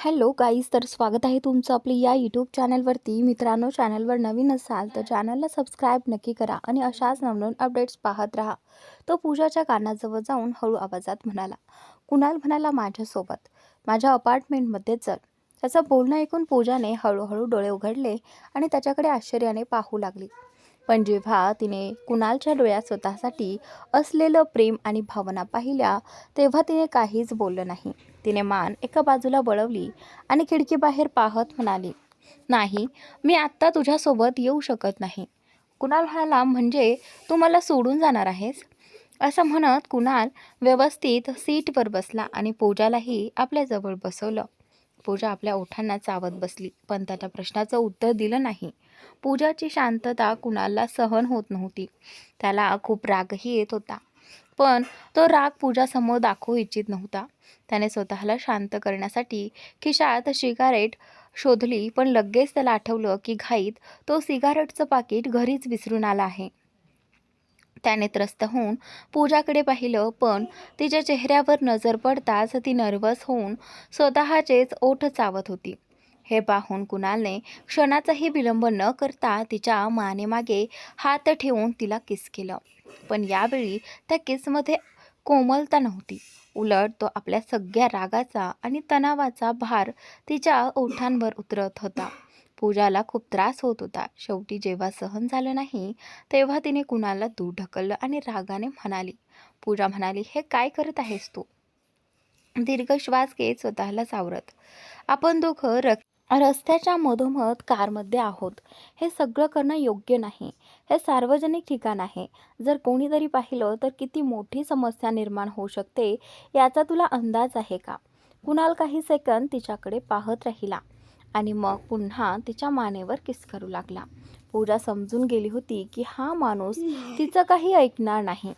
Hello guys, तर स्वागत आहे तुमचं आपल्या या यूट्यूब चॅनलवरती. मित्रांनो, चॅनलवर नवीन असाल तर चॅनलला सबस्क्राईब नक्की करा आणि अशाच नवनवीन अपडेट्स पाहत राहा. तो पूजाच्या कानाजवळ जाऊन हळू आवाजात म्हणाला. कुणाल म्हणाला, माझ्यासोबत माझ्या अपार्टमेंटमध्ये चल. त्याचं बोलणं ऐकून पूजाने हळूहळू डोळे उघडले आणि त्याच्याकडे आश्चर्याने पाहू लागली. पण जेव्हा तिने कुणालच्या डोळ्यात स्वतःसाठी असलेलं प्रेम आणि भावना पाहिल्या तेव्हा तिने काहीच बोललं नाही. तिने मान एका बाजूला वळवली आणि खिडकीबाहेर पाहत म्हणाली, नाही, मी आत्ता तुझ्यासोबत येऊ शकत नाही. कुणाल म्हणाला, म्हणजे तू मला सोडून जाणार आहेस? असं म्हणत कुणाल व्यवस्थित सीटवर बसला आणि पूजालाही आपल्याजवळ बसवलं. पूजा आपल्या ओठांना चावत बसली, पण त्याच्या प्रश्नाचं उत्तर दिलं नाही. पूजाची शांतता कुणालला सहन होत नव्हती. त्याला खूप रागही येत होता, पण तो राग पूजासमोर दाखवू इच्छित नव्हता. त्याने स्वतःला शांत करण्यासाठी खिशात सिगारेट शोधली, पण लगेच त्याला आठवलं की घाईत तो सिगारेटचं पाकिट घरीच विसरून आला आहे. त्याने त्रस्त होऊन पूजाकडे पाहिलं, पण तिच्या चेहऱ्यावर नजर पडताच ती नर्वस होऊन स्वतःचेच ओठ चावत होती. हे पाहून कुणालने क्षणाचाही विलंब न करता तिच्या मानेमागे हात ठेवून तिला किस केलं. पण यावेळी त्या किसमध्ये कोमलता नव्हती. उलट तो आपल्या सगळ्या रागाचा आणि तणावाचा भार तिच्या ओठांवर उतरत होता. पूजाला खूप त्रास होत होता. शेवटी जेव्हा सहन झालं नाही तेव्हा तिने कुणालला दूर ढकललं आणि रागाने म्हणाली. पूजा म्हणाली, हे काय करत आहेस तू? दीर्घ श्वास घेत स्वतःला सावरत, आपण दोघं रस्त्याच्या मधोमध कारमध्ये आहोत. हे सगळं करणं योग्य नाही. हे सार्वजनिक ठिकाण आहे. जर कोणीतरी पाहिलं तर किती मोठी समस्या निर्माण होऊ शकते याचा तुला अंदाज आहे का? कुणाल काही सेकंद तिच्याकडे पाहत राहिला आणि मग पुन्हा तिच्या मानेवर किस करू लागला. पूजा समजून गेली होती की हा माणूस तिचं काही ऐकणार नाही.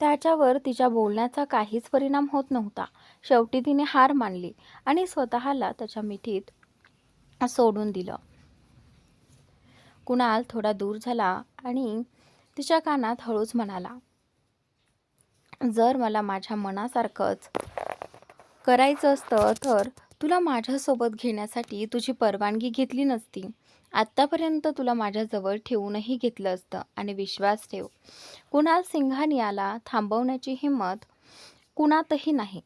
त्याच्यावर तिच्या बोलण्याचा काहीच परिणाम होत नव्हता. शेवटी तिने हार मानली आणि स्वतःला त्याच्या मिठीत सोडून दिलं. कुणाल थोडा दूर झाला आणि तिच्या कानात हळूच म्हणाला, जर मला माझ्या मनासारखंच करायचं असतं तर तुला माझ्यासोबत घेण्यासाठी तुझी परवानगी घेतली नसती. आत्तापर्यंत तुला माझ्याजवळ ठेवूनही घेतलं असतं. आणि विश्वास ठेव, कुणाल सिंघानियाला थांबवण्याची हिंमत कुणातही नाही.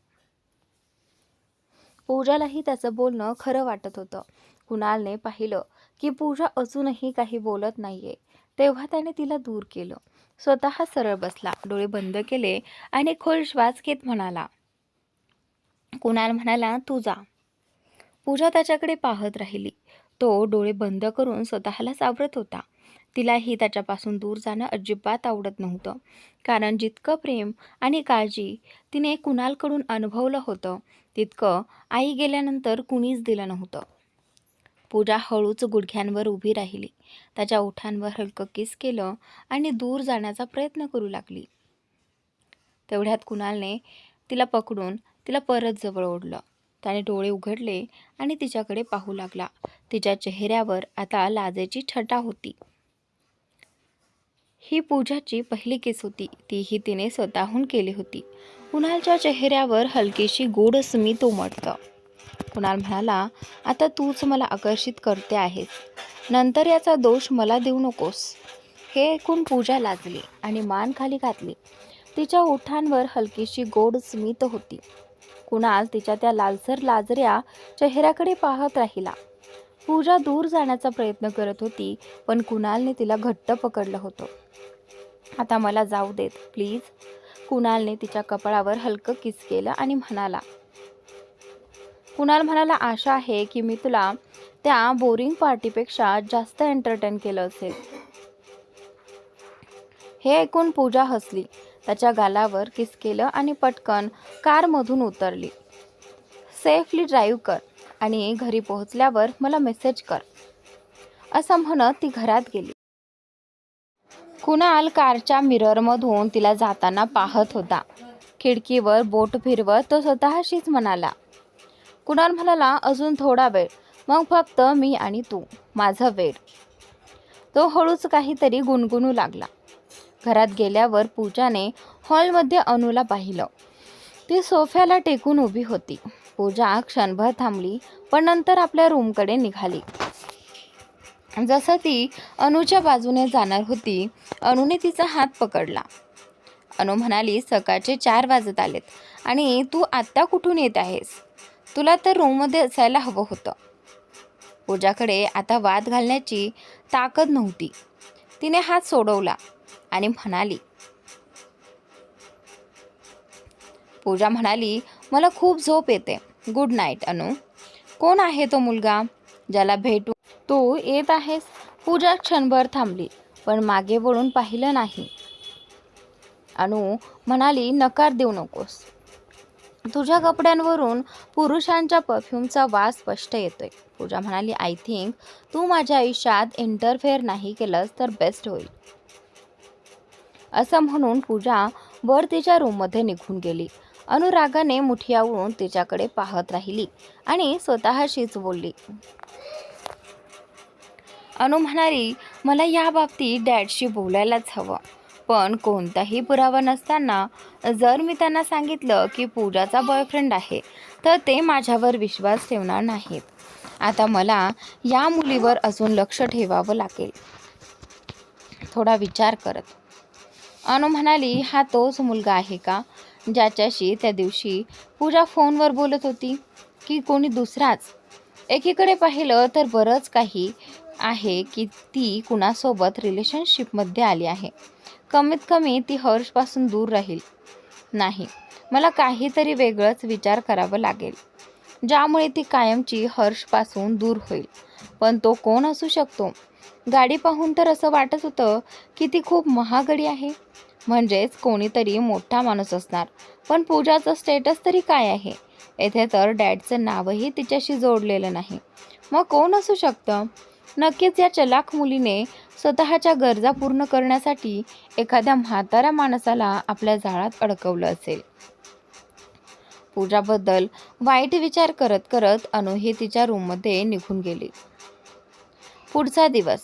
पूजालाही त्याचं बोलणं खरं वाटत होतं. कुणालने पाहिलं की पूजा अजूनही काही बोलत नाहीये. तेव्हा त्याने तिला दूर केलं. स्वतः सरळ बसला, डोळे बंद केले आणि खोल श्वास घेत म्हणाला. कुणाल म्हणाला, तू जा. पूजा त्याच्याकडे पाहत राहिली. तो डोळे बंद करून स्वतःला सावरत होता. तिलाही त्याच्यापासून दूर जाणं अजिबात आवडत नव्हतं, कारण जितकं प्रेम आणि काळजी तिने कुणालकडून अनुभवलं होतं तितकं आई गेल्यानंतर कुणीच दिलं नव्हतं. पूजा हळूच गुडघ्यांवर उभी राहिली, त्याच्या ओठांवर हलकं किस केलं आणि दूर जाण्याचा प्रयत्न करू लागली. तेवढ्यात कुणालने तिला पकडून तिला परत जवळ ओढलं. त्याने डोळे उघडले आणि तिच्याकडे पाहू लागला. तिच्या चेहऱ्यावर आता लाजेची छटा होती. ही पूजाची पहिली किस होती. तीही तिने स्वतःहून केली होती. कुणालच्या चेहऱ्यावर हलकीशी गोड स्मित उमटलं. कुणाल म्हणाला, आता तूच मला आकर्षित करते आहेस, नंतर याचा दोष मला देऊ नकोस. हे ऐकून पूजा लाजली आणि मान खाली घातली. तिच्या ओठांवर हलकीशी गोड स्मित होती. कुणाल तिच्या त्या लालसर लाजऱ्या चेहऱ्याकडे पाहत राहिला. पूजा दूर जाण्याचा प्रयत्न करत होती, पण कुणालने तिला घट्ट पकडलं होतं. आता मला जाऊ देत प्लीज. कुणालने तिच्या कपाळावर हलकं किस केलं आणि म्हणाला. कुणाल म्हणाला, आशा आहे की मी तुला त्या बोरिंग पार्टीपेक्षा जास्त एंटरटेन केलं असेल. हे ऐकून पूजा हसली, त्याच्या गालावर किस केलं आणि पटकन कारमधून उतरली. सेफली ड्राईव्ह कर आणि घरी पोहोचल्यावर मला मेसेज कर, असं म्हणत ती घरात गेली. कुणाल कारच्या मिररमधून तिला जाताना पाहत होता. खिडकीवर बोट फिरवत तो स्वतःशीच म्हणाला. कुणाल म्हणाला, अजून थोडा वेळ, मग फक्त मी आणि तू, माझं वेळ. तो हळूच काहीतरी गुणगुणू लागला. घरात गेल्यावर पूजाने हॉलमध्ये अनुला पाहिलं. ती सोफ्याला टेकून उभी होती. पूजा क्षणभर थांबली, पण नंतर आपल्या रूमकडे निघाली. जसं ती अनुच्या बाजूने जाणार होती, अनुने तिचा हात पकडला. अनु म्हणाली, सकाळचे 4 वाजत आलेत आणि तू आत्ता कुठून येत आहेस? तुला तर रूममध्ये असायला हवं होतं. पूजाकडे आता वाद घालण्याची ताकद नव्हती. तिने हात सोडवला आणि म्हणाली, पूजा म्हणाली, मला खूप झोप येते. गुड नाईट अनु. कोण आहे तो मुलगा ज्याला भेटू तू येत आहेस? पूजा क्षणभर थांबली, पण मागे वळून पाहिलं नाही. अनु म्हणाली, नकार देऊ नकोस. तुझ्या कपड्यांवरून पुरुषांच्या परफ्यूमचा वास स्पष्ट येतोय. पूजा म्हणाली, आय थिंक तू माझ्या आयुष्यात इंटरफेअर नाही केलंस तर बेस्ट होईल. असं म्हणून पूजा वर तिच्या रूममध्ये निघून गेली. अनुरागाने मुठी आवळून तिच्याकडे पाहत राहिली आणि स्वतःशीच बोलली. अनु म्हणाली, मला या बाबतीत डॅडशी बोलायलाच हवं, पण कोणताही पुरावा नसताना जर मी त्यांना सांगितलं की पूजाचा बॉयफ्रेंड आहे तर ते माझ्यावर विश्वास ठेवणार नाहीत. आता मला या मुलीवर अजून लक्ष ठेवावं लागेल. थोडा विचार करत अनु म्हणाली, हा तोच मुलगा आहे का ज्याच्याशी त्या दिवशी पूजा फोनवर बोलत होती, की कोणी दुसराच? एकीकडे पाहिलं तर बरंच काही आहे की ती कुणासोबत रिलेशनशिपमध्ये आली आहे. कमीत कमी ती हर्षपासून दूर राहील. नाही, मला काहीतरी वेगळंच विचार करावं लागेल ज्यामुळे ती कायमची हर्षपासून दूर होईल. पण तो कोण असू शकतो? गाडी पाहून तर असं वाटत होतं की ती खूप महागडी आहे, म्हणजेच कोणीतरी मोठा माणूस असणार. पण पूजाचं स्टेटस तरी काय आहे? येथे तर डॅडचं नावही तिच्याशी जोडलेलं नाही. मग कोण असू शकतं? नक्कीच या चलाख मुलीने स्वतःच्या गरजा पूर्ण करण्यासाठी एखाद्या म्हाताऱ्या माणसाला आपल्या जाळ्यात अडकवलं असेल. पूजाबद्दल वाईट विचार करत करत अनु ही तिच्या रूममध्ये निघून गेली. पुढचा दिवस.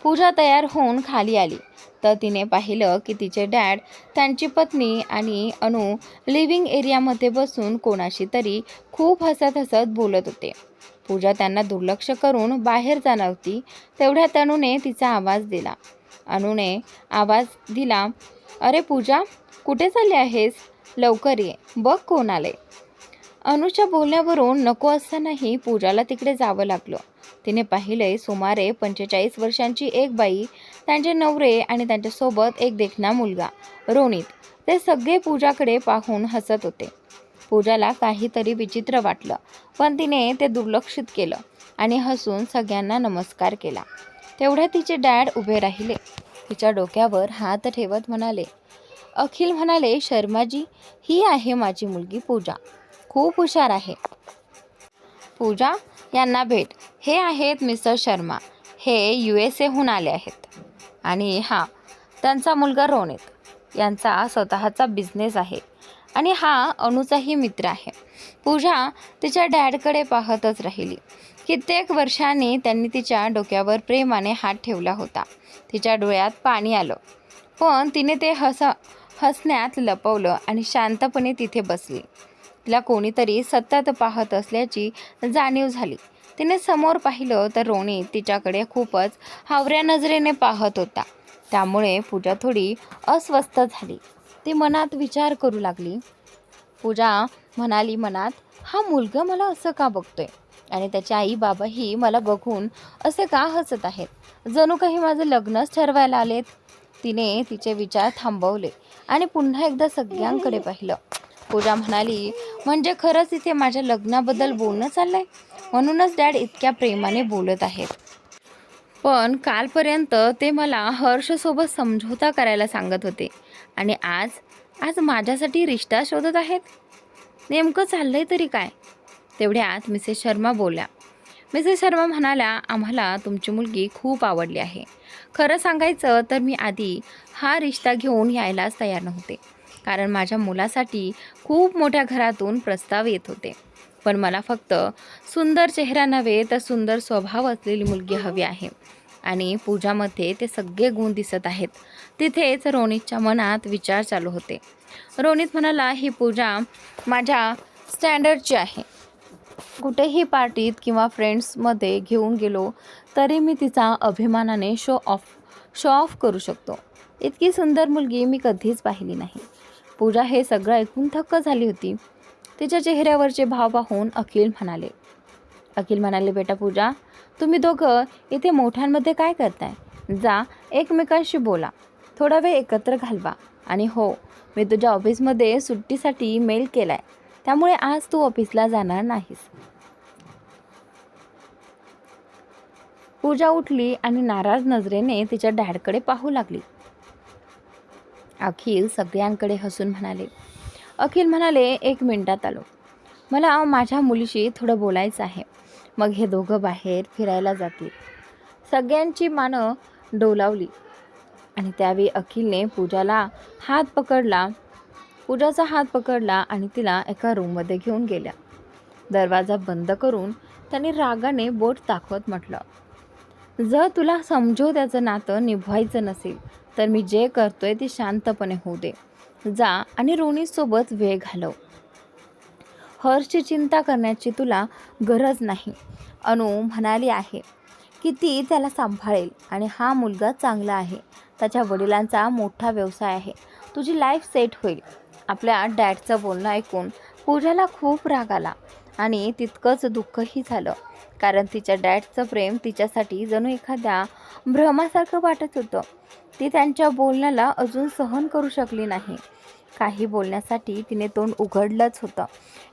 पूजा तयार होऊन खाली आली तर तिने पाहिलं की तिचे डॅड, त्यांची पत्नी आणि अनु लिव्हिंग एरियामध्ये बसून कोणाशी तरी खूप हसत हसत बोलत होते. पूजा त्यांना दुर्लक्ष करून बाहेर जाणार होती, तेवढ्यात अनुने तिचा आवाज दिला. अनुने आवाज दिला, अरे पूजा, कुठे चालली आहेस? लवकर ये, बघ कोण आले. अनुच्या बोलण्यावरून नको असतानाही पूजाला तिकडे जावं लागलं. तिने पाहिले सुमारे 45 वर्षांची एक बाई, त्यांचे नवरे आणि त्यांच्यासोबत एक देखणा मुलगा रोनित. ते सगळे पूजाकडे पाहून हसत होते. पूजाला काहीतरी विचित्र वाटलं, पण तिने ते दुर्लक्षित केलं आणि हसून सगळ्यांना नमस्कार केला. तेवढ्या तिचे डॅड उभे राहिले. तिच्या डोक्यावर हात ठेवत म्हणाले. अखिल म्हणाले, शर्माजी, ही आहे माझी मुलगी पूजा, खूप हुशार आहे. पूजा यांना भेट. हे आहेत मिस्टर शर्मा, हे USA आले आहेत. आणि हा त्यांचा मुलगा रोनित, यांचा स्वतःचा बिझनेस आहे. आणि हा अनुचाही मित्र आहे. पूजा तिच्या डॅडकडे पाहतच राहिली. कित्येक वर्षांनी त्यांनी तिच्या डोक्यावर प्रेमाने हात ठेवला होता. तिच्या डोळ्यात पाणी आलं, पण तिने ते हसण्यात लपवलं आणि शांतपणे तिथे बसली. तिला कोणीतरी सतत पाहत असल्याची जाणीव झाली. तिने समोर पाहिलं तर रोनित तिच्याकडे खूपच हावऱ्या नजरेने पाहत होता. त्यामुळे पूजा थोडी अस्वस्थ झाली. ती मनात विचार करू लागली. पूजा म्हणाली मनात, हा मुलगा मला असं का बघतोय आणि त्याचे आई बाबाही मला बघून असे का हसत आहेत? जणू काही माझं लग्नच ठरवायला आलेत. तिने तिचे विचार थांबवले आणि पुन्हा एकदा सगळ्यांकडे पाहिलं. पूजा म्हणाली, म्हणजे खरंच इथे माझ्या लग्नाबद्दल बोलणं चाललंय, म्हणूनच डॅड इतक्या प्रेमाने बोलत आहेत. पण कालपर्यंत ते मला हर्षसोबत समझोता करायला सांगत होते आणि आज माझ्यासाठी रिश्ता शोधत आहेत. नेमकं चाललंय तरी काय? तेवढ्यात मिसेस शर्मा बोलल्या. मिसेस शर्मा म्हणाल्या, आम्हाला तुमची मुलगी खूप आवडली आहे. खरं सांगायचं तर मी आधी हा रिश्ता घेऊन यायलाच तयार नव्हते, कारण माझ्या मुलासाठी खूप मोठ्या घरातून प्रस्ताव येत होते. पण मला फक्त सुंदर चेहरा नव्हे तर सुंदर स्वभाव असलेली मुलगी हवी आहे आणि पूजामध्ये ते सगळे गुण दिसत आहेत. तिथेच रोनितच्या मनात विचार चालू होते. रोनित म्हणाला, ही पूजा माझ्या स्टँडर्डची आहे. कुठेही पार्टीत किंवा फ्रेंड्समध्ये घेऊन गेलो तरी मी तिचा अभिमानाने शो ऑफ करू शकतो. इतकी सुंदर मुलगी मी कधीच पाहिली नाही. पूजा हे सगळं ऐकून थक्क झाली होती. तिच्या चेहऱ्यावरचे भाव पाहून अखिल म्हणाले, बेटा पूजा, तुम्ही दोघं इथे मोठ्यांमध्ये काय करताय? जा एकमेकांशी बोला, थोडा वेळ एकत्र घालवा. आणि हो, मी तुझ्या ऑफिसमध्ये सुट्टीसाठी मेल केलाय, त्यामुळे आज तू ऑफिसला जाणार नाहीस. पूजा उठली आणि नाराज नजरेने तिच्या डॅडकडे पाहू लागली. अखिल सगळ्यांकडे हसून म्हणाले. एक मिनिटात आलो. मला माझ्या मुलीशी थोडं बोलायचं आहे. मग हे दोघं बाहेर फिरायला जातील. सगळ्यांची मानं डोलावली आणि त्यावेळी अखिलने पूजाचा हात पकडला आणि तिला एका रूममध्ये घेऊन गेल्या. दरवाजा बंद करून त्यांनी रागाने बोट दाखवत म्हटलं, जर तुला समझोत्याचं नातं निभवायचं नसेल तर मी जे करतोय ते शांतपणे होऊ दे. जा आणि रोनीसोबत वेळ घालव. हर्षची चिंता करण्याची तुला गरज नाही. अनु म्हणाली आहे की ती त्याला सांभाळेल आणि हा मुलगा चांगला आहे. त्याच्या वडिलांचा मोठा व्यवसाय आहे. तुझी लाईफ सेट होईल. आपल्या डॅडचं बोलणं ऐकून पूजाला खूप राग आला आणि तितकंच दुःखही झालं, कारण तिच्या डॅडचं प्रेम तिच्यासाठी जणू एखाद्या भ्रमासारखं वाटत होतं. ती त्यांच्या बोलण्याला अजून सहन करू शकली नाही. काही बोलण्यासाठी तिने तोंड उघडलंच होतं.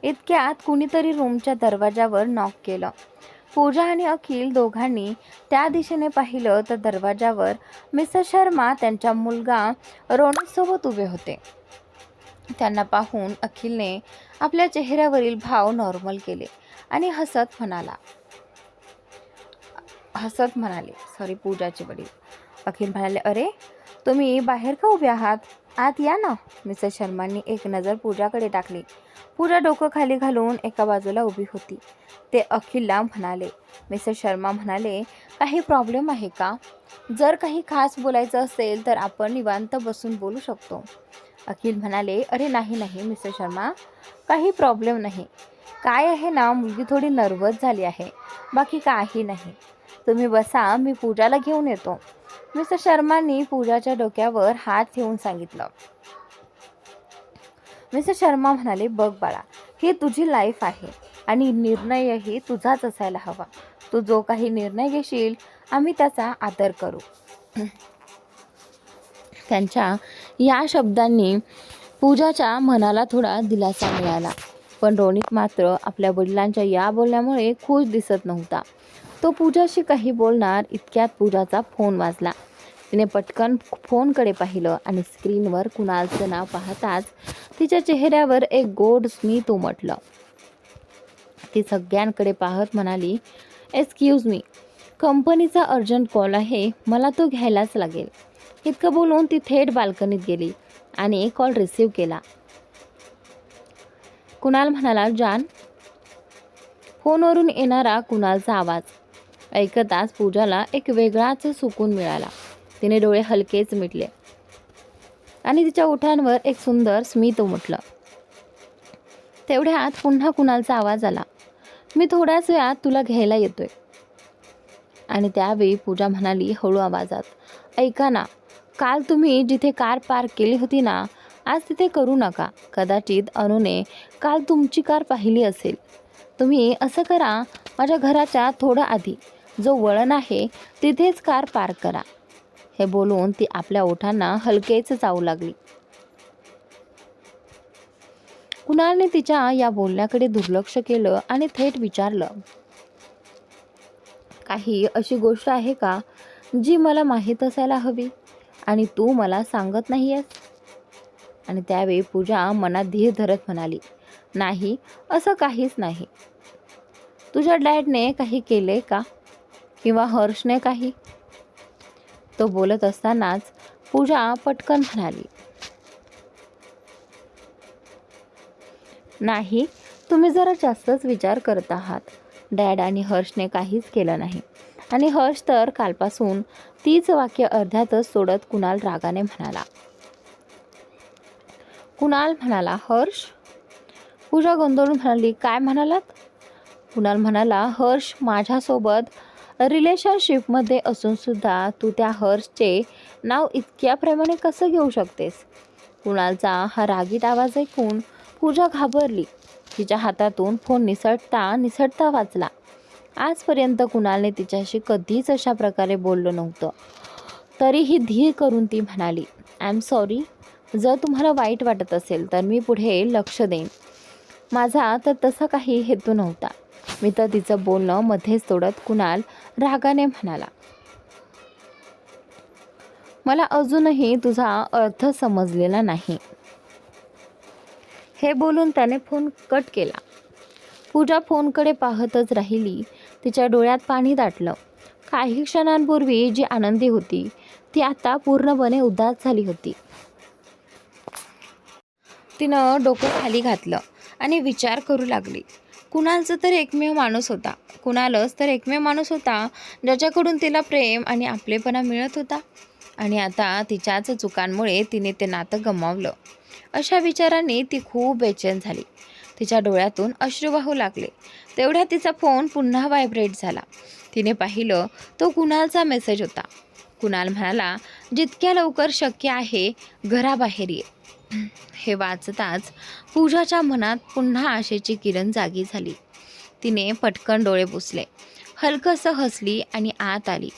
इतक्यात कुणीतरी रूमच्या दरवाजावर नॉक केलं. पूजा आणि अखिल दोघांनी त्या दिशेने पाहिलं तर दरवाजावर मिसेस शर्मा त्यांचा मुलगा रोनितसोबत उभे होते. त्यांना पाहून अखिलने आपल्या चेहऱ्यावरील भाव नॉर्मल केले आणि हसत म्हणाले, सॉरी, पूजाचे वडील. अखिल म्हणाले, अरे तुम्ही बाहेर का उभे आहात? आत या ना. मिसेस शर्मांनी एक नजर पूजाकडे टाकली. पूजा डोकं खाली घालून एका बाजूला उभी होती. ते अखिलला म्हणाले. मिसेस शर्मा म्हणाले, काही प्रॉब्लेम आहे का? जर काही खास बोलायचं असेल तर आपण निवांत बसून बोलू शकतो. अखिल म्हणाले, अरे नाही मिसेस शर्मा, काही प्रॉब्लेम नाही. काय आहे ना, मुलगी थोडी नर्वस झाली आहे, बाकी काही नाही. तुम्ही बसा, मी पूजाला घेऊन येतो. मिसेस शर्मांनी पूजाच्या डोक्यावर हात ठेवून सांगितलं. मिसेस शर्मा म्हणाले, बघ बाळा, ही तुझी लाईफ आहे आणि निर्णयही तुझाच असायला हवा. तू जो काही निर्णय घेशील आम्ही त्याचा आदर करू. त्यांच्या या शब्दांनी पूजाच्या मनाला थोडा दिलासा मिळाला. पण रोनित मात्र आपल्या वडिलांच्या या बोलण्यामुळे खुश दिसत नव्हता. तो पूजाशी काही बोलणार इतक्यात पूजाचा फोन वाजला. तिने पटकन फोनकडे पाहिलं आणि स्क्रीनवर कुणालचं नाव पाहताच तिच्या चेहऱ्यावर एक गोड स्मित उमटलं. ती सगळ्यांकडे पाहत म्हणाली, एक्सक्यूज मी, कंपनीचा अर्जंट कॉल आहे, मला तो घ्यायलाच लागेल. इतकं बोलून ती थेट बाल्कनीत गेली आणि कॉल रिसीव्ह केला. कुणाल म्हणाला, जान. फोनवरून येणारा कुणालचा आवाज ऐकताच पूजाला एक वेगळाच सुकून मिळाला. तिने डोळे हलकेच मिटले आणि तिच्या ओठांवर एक सुंदर स्मित उमटलं. तेवढ्यात पुन्हा कुणालचा आवाज आला, मी थोड्याच वेळात तुला घ्यायला येतोय. आणि त्यावेळी पूजा म्हणाली हळू आवाजात, ऐका ना, काल तुम्ही जिथे कार पार्क केली होती ना, आज तिथे करू नका. कदाचित अनुने काल तुमची कार पाहिली असेल. तुम्ही असं करा, माझ्या घराच्या थोडं आधी जो वळण आहे तिथेच कार पार्क करा. हे बोलून ती आपल्या ओठांना हलकेच चावू लागली. कुणालने तिच्या या बोलण्याकडे दुर्लक्ष केलं आणि थेट विचारलं, काही अशी गोष्ट आहे का जी मला माहीत असायला हवी आणि तू मला सांगत नाहीयेस? आणि त्यावेळी पूजा मनात धीर धरत म्हणाली, नाही, असं काहीच नाही. तुझ्या डॅडने काही केले का? किंवा हर्षने काही? तो बोलत असतानाच पूजा पटकन म्हणाली, नाही, तुम्ही जरा जास्तच विचार करत आहात. डॅड आणि हर्षने काहीच केलं नाही. आणि हर्ष तर कालपासून तीच वाक्य अर्ध्यातच सोडत कुणाल रागाने म्हणाला, कुणाल म्हणाला, हर्ष? पूजा गोंधळून म्हणाली, काय म्हणालात? कुणाल म्हणाला, हर्ष माझ्यासोबत रिलेशनशिपमध्ये असून सुद्धा तू त्या हर्षचे नाव इतक्या प्रेमाने कसं घेऊ शकतेस? कुणालचा हा रागीट आवाज ऐकून पूजा घाबरली. तिच्या हातातून फोन निसटता वाचला. आजपर्यंत कुणालने तिच्याशी कधीच अशा प्रकारे बोललं नव्हतं. तरीही धीर करून ती म्हणाली, आय एम सॉरी. जर तुम्हाला वाईट वाटत असेल तर मी पुढे लक्ष देईन. माझा तर तसा काही हेतू नव्हता. मी तर तिचं बोलणं मध्येच तोडत कुणाल रागाने म्हणाला, मला अजूनही तुझा अर्थ समजलेला नाही. हे बोलून त्याने फोन कट केला. पूजा फोनकडे पाहतच राहिली. तिच्या डोळ्यात पाणी दाटलं. काही क्षणांपूर्वी जी आनंदी होती ती आता पूर्णपणे उदास झाली होती. तिनं डोकं खाली घातलं आणि विचार करू लागली. कुणालच तर एकमेव माणूस होता. कुणालच तर एकमेव माणूस होता ज्याच्याकडून तिला प्रेम आणि आपलेपणा मिळत होता. आणि आता तिच्याच चुकांमुळे तिने ते नातं गमावलं. अशा विचारांनी ती खूप बेचैन झाली. तिच्या डोळ्यातून अश्रू वाहू लागले. तेवढ्यात तिचा फोन पुन्हा व्हायब्रेट झाला. तिने पाहिलं तो कुणालचा मेसेज होता. कुणाल म्हणाला, जितक्या लवकर शक्य आहे घराबाहेर ये. हे वाचताच पूजाच्या मनात पुन्हा आशेची किरण जागी झाली. तिने पटकन डोळे पुसले, हलकसं हसली आणि आत आली.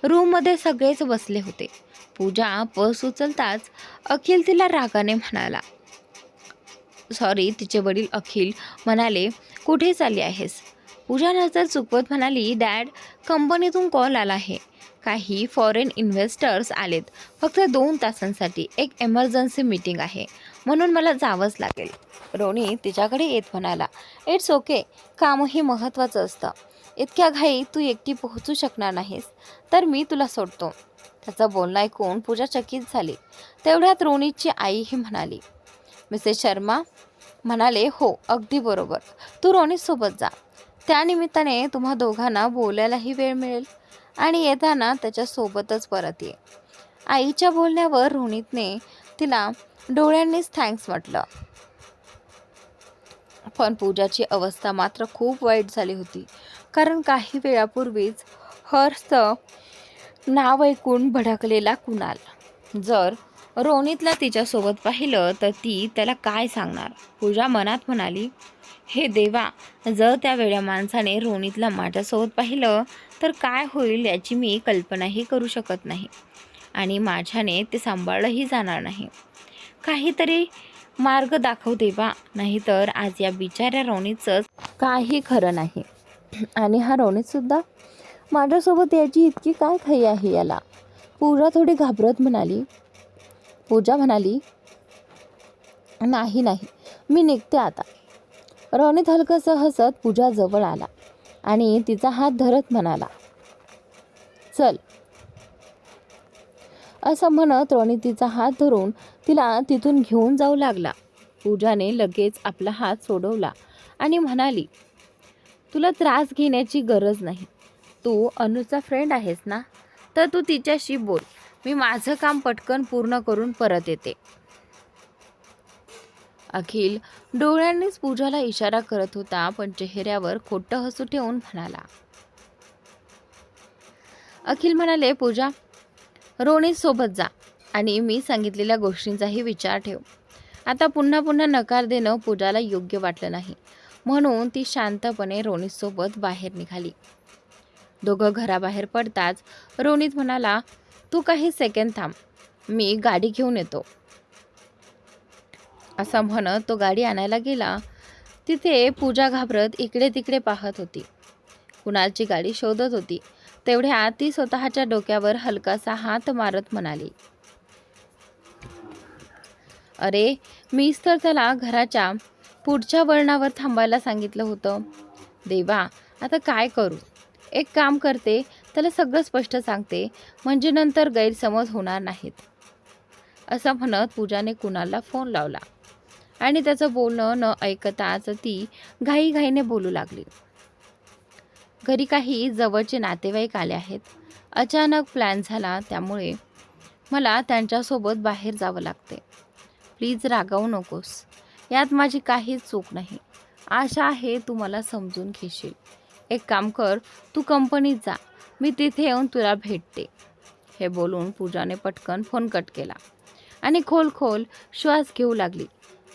रूममध्ये सगळेच बसले होते. पूजा पर्स उचलताच अखिल तिला रागाने म्हणाला, सॉरी. तिचे वडील अखिल म्हणाले, कुठे चालली आहेस? पूजा नजर चुकवत म्हणाली, डॅड, कंपनीतून कॉल आला आहे. काही फॉरेन इन्व्हेस्टर्स आलेत. फक्त 2 तासांसाठी एक एमर्जन्सी मीटिंग आहे, म्हणून मला जावंच लागेल. रोनी तिच्याकडे येत म्हणाला, इट्स ओके. कामही महत्त्वाचं असतं. इतक्या घाईत तू एकटी पोहोचू शकणार नाहीस तर मी तुला सोडतो. त्याचं बोलणं ऐकून पूजा चकित झाली. तेवढ्यात रोनीची आईही म्हणाली, मिसेस शर्मा म्हणाले, हो अगदी बरोबर. तू रोनीसोबत जा. त्यानिमित्ताने तुम्हा दोघांना बोलायलाही वेळ मिळेल आणि येताना त्याच्यासोबतच परत ये. आईच्या बोलण्यावर रोनितने तिला डोळ्यांनीच थँक्स म्हटलं. पण पूजाची अवस्था मात्र खूप वाईट झाली होती. कारण काही वेळापूर्वीच हर्षचं नाव ऐकून भडकलेला कुणाल जर रोनितला तिच्यासोबत पाहिलं तर ती त्याला काय सांगणार? पूजा मनात म्हणाली, हे देवा, जर त्या वेड्या माणसाने रोनितला माझ्यासोबत पाहिलं तर काय होईल याची मी कल्पनाही करू शकत नाही आणि माझ्याने ते सांभाळलंही जाणार नाही. काहीतरी मार्ग दाखव देवा, नाहीतर आज या बिचाऱ्या रोनितचं काही खरं नाही. आणि हा रोनितसुद्धा माझ्यासोबत याची इतकी काय घाई आहे याला? पूजा थोडी घाबरत म्हणाली. पूजा म्हणाली, नाही, मी निघते आता. रोनित हलकसं हसत पूजा जवळ आला आणि तिचा हात धरत म्हणाला, चल. असं म्हणत रोनित तिचा हात धरून तिला तिथून घेऊन जाऊ लागला. पूजाने लगेच आपला हात सोडवला आणि म्हणाली, तुला त्रास घेण्याची गरज नाही. तू अनुचा फ्रेंड आहेस ना, तर तू तिच्याशी बोल. मी माझं काम पटकन पूर्ण करून परत येते. अखिल डोळ्यांनीच पूजाला इशारा करत होता, पण चेहऱ्यावर खोटं हसू ठेवून म्हणाला. अखिल म्हणाले, पूजा, रोनित सोबत जा आणि मी सांगितलेल्या गोष्टींचाही विचार ठेव. आता पुन्हा नकार देणं पूजाला योग्य वाटलं नाही, म्हणून ती शांतपणे रोनितसोबत बाहेर निघाली. दोघं घराबाहेर पडताच रोनित म्हणाला, तू काही सेकंद थांब, मी गाडी घेऊन येतो. असं म्हणत तो गाडी आणायला गेला. तिथे पूजा घाबरत इकडे तिकडे पाहत होती. कुणालची गाडी शोधत होती. तेवढ्यात ती स्वतःच्या डोक्यावर हलकासा हात मारत म्हणाली, अरे, मीच तर त्याला घराच्या पुढच्या वळणावर थांबायला सांगितलं होतं. देवा, आता काय करू? एक काम करते, त्याला सगळं स्पष्ट सांगते, म्हणजे नंतर गैरसमज होणार नाहीत. असं म्हणत पूजाने कुणालला फोन लावला आणि त्याचं बोलणं न ऐकताच ती घाईघाईने बोलू लागली. घरी काही जवळचे नातेवाईक आले आहेत. अचानक प्लॅन झाला, त्यामुळे मला त्यांच्यासोबत बाहेर जावं लागते. प्लीज रागावू नकोस. यात माझी काहीच चूक नाही. आशा आहे तू मला समजून घेशील. एक काम कर, तू कंपनीत जा. मी तिथे येऊन तुला भेटते. हे बोलून पूजाने पटकन फोन कट केला आणि खोल श्वास घेऊ लागली.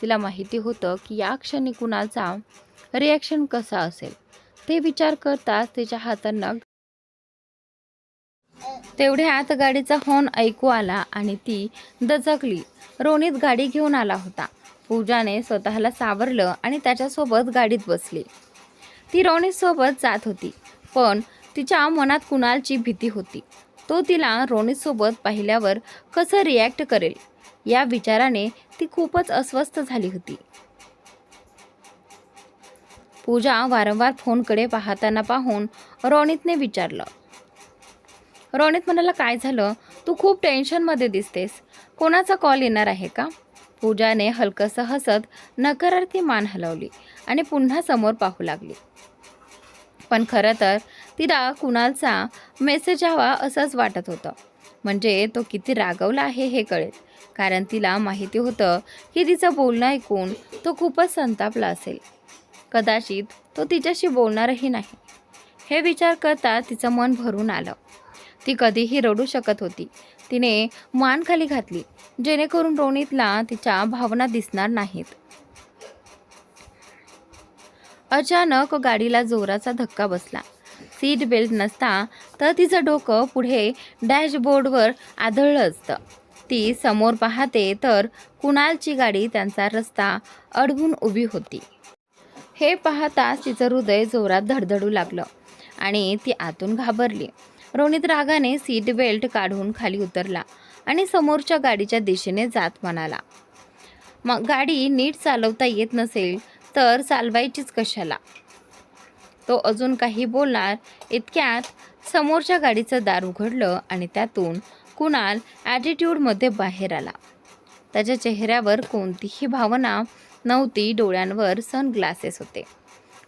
तिला माहिती होतं की या क्षणी कुणालचा रिॲक्शन कसा असेल. ते विचार करताच तिच्या हातांना तेवढ्यात गाडीचा हॉर्न ऐकू आला आणि ती दचकली. रोनित गाडी घेऊन आला होता. पूजाने स्वतःला सावरलं आणि त्याच्यासोबत गाडीत बसली. ती रोनितसोबत जात होती, पण तिच्या मनात कुणालची भीती होती. तो तिला रोनितसोबत पाहिल्यावर कसं रिॲक्ट करेल या विचाराने ती खूपच अस्वस्थ झाली होती. पूजा वारंवार फोनकडे पाहताना पाहून रोनितने विचारलं. रोनित म्हणाला, काय झालं? तू खूप टेन्शनमध्ये दिसतेस. कोणाचा कॉल येणार आहे का? पूजाने हलकसं हसत नकारार्थी मान हलवली आणि पुन्हा समोर पाहू लागली. पण खरं तर तिला कुणालचा मेसेज यावा असंच वाटत होतं. म्हणजे तो किती रागवला आहे हे कळेल. कारण तिला माहिती होतं की तिचं बोलणं ऐकून तो खूपच संतापला असेल. कदाचित तो तिच्याशी बोलणारही नाही. हे विचार करता तिचं मन भरून आलं. ती कधीही रडू शकत होती. तिने मान खाली घातली जेणेकरून रोनितला तिच्या भावना दिसणार नाहीत. अचानक गाडीला जोराचा धक्का बसला. सीट बेल्ट नसता तर तिचं डोकं पुढे डॅशबोर्डवर आदळलं असतं. ती समोर पाहते तर कुणालची गाडी त्यांचा रस्ता अडवून उभी होती. हे पाहताच तिचं हृदय जोरात धडधडू लागलं आणि ती आतून घाबरली. रोनित रागाने सीट बेल्ट काढून खाली उतरला आणि समोरच्या गाडीच्या दिशेने जात म्हणाला, मग गाडी नीट चालवता येत नसेल तर चालवायचीच कशाला? तो अजून काही बोलणार इतक्यात समोरच्या गाडीचं दार उघडलं आणि त्यातून कुणाल ॲटिट्यूडमध्ये बाहेर आला. त्याच्या चेहऱ्यावर कोणतीही भावना नव्हती. डोळ्यांवर सनग्लासेस होते.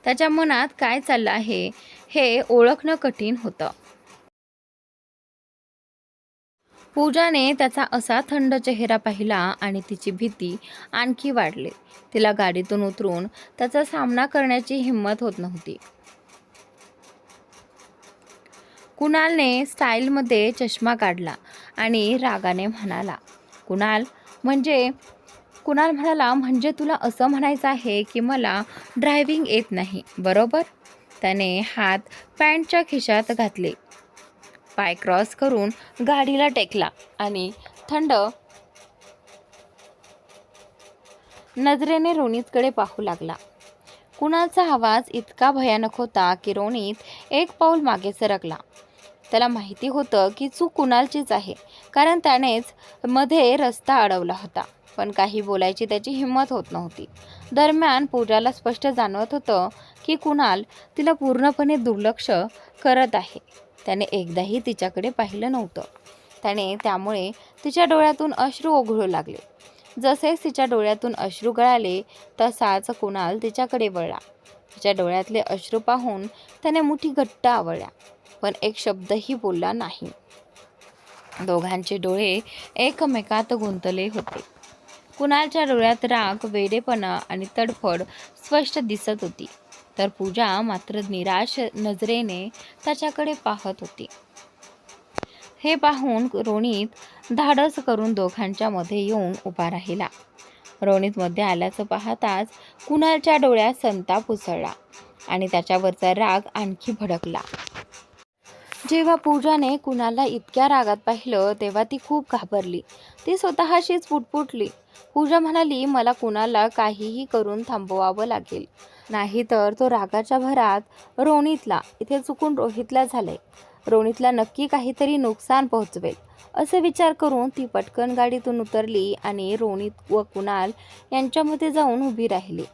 त्याच्या मनात काय चाललं आहे हे ओळखणं कठीण होतं. पूजाने त्याचा असा थंड चेहरा पाहिला आणि तिची भीती आणखी वाढली. तिला गाडीतून उतरून त्याचा सामना करण्याची हिंमत होत नव्हती. कुणालने स्टाईलमध्ये चष्मा काढला आणि रागाने म्हणाला, कुणाल म्हणाला, म्हणजे तुला असं म्हणायचं आहे की मला ड्रायव्हिंग येत नाही, बरोबर? त्याने हात पॅन्टच्या खिशात घातले, पाय क्रॉस करून गाडीला टेकला आणि थंड नजरेने रोनितकडे पाहू लागला. कुणालचा आवाज इतका भयानक होता की रोनित एक पाऊल मागे सरकला. त्याला माहिती होतं की चूक कुणालचीच आहे, कारण त्यानेच मध्ये रस्ता अडवला होता. पण काही बोलायची त्याची हिंमत होत नव्हती. दरम्यान पूजाला स्पष्ट जाणवत होतं की कुणाल तिला पूर्णपणे दुर्लक्ष करत आहे. त्याने एकदाही तिच्याकडे पाहिलं नव्हतं. त्यामुळे तिच्या डोळ्यातून अश्रू ओघळू लागले. जसेच तिच्या डोळ्यातून अश्रू गळाले तसाच कुणाल तिच्याकडे वळला. तिच्या डोळ्यातले अश्रू पाहून त्याने मुठी घट्ट आवळल्या, पण एक शब्दही बोलला नाही. दोघांचे डोळे एकमेकात गुंतले होते. कुणालच्या डोळ्यात राग, वेडेपणा आणि तडफड स्पष्ट दिसत होती, तर पूजा मात्र निराश नजरेने त्याच्याकडे पाहत होती. हे पाहून रोनित धाडस करून दोघांच्या मध्ये येऊन उभा राहिला. रोनित मध्ये आल्याचं पाहताच कुणालच्या डोळ्यात संताप उसळला आणि त्याच्यावरचा राग आणखी भडकला. जेव्हा पूजाने कुणालला इतक्या रागात पाहिलं तेव्हा ती खूप घाबरली. ती स्वतःशीच पुटपुटली. पूजा म्हणाली, मला कुणालला काहीही करून थांबवावं लागेल, नाहीतर तो रागाच्या भरात रोनितला, इथे चुकून रोहितला झालंय, रोनितला नक्की काहीतरी नुकसान पोहोचवेल. असे विचार करून ती पटकन गाडीतून उतरली आणि रोनित व कुणाल यांच्यामध्ये जाऊन उभी राहिली.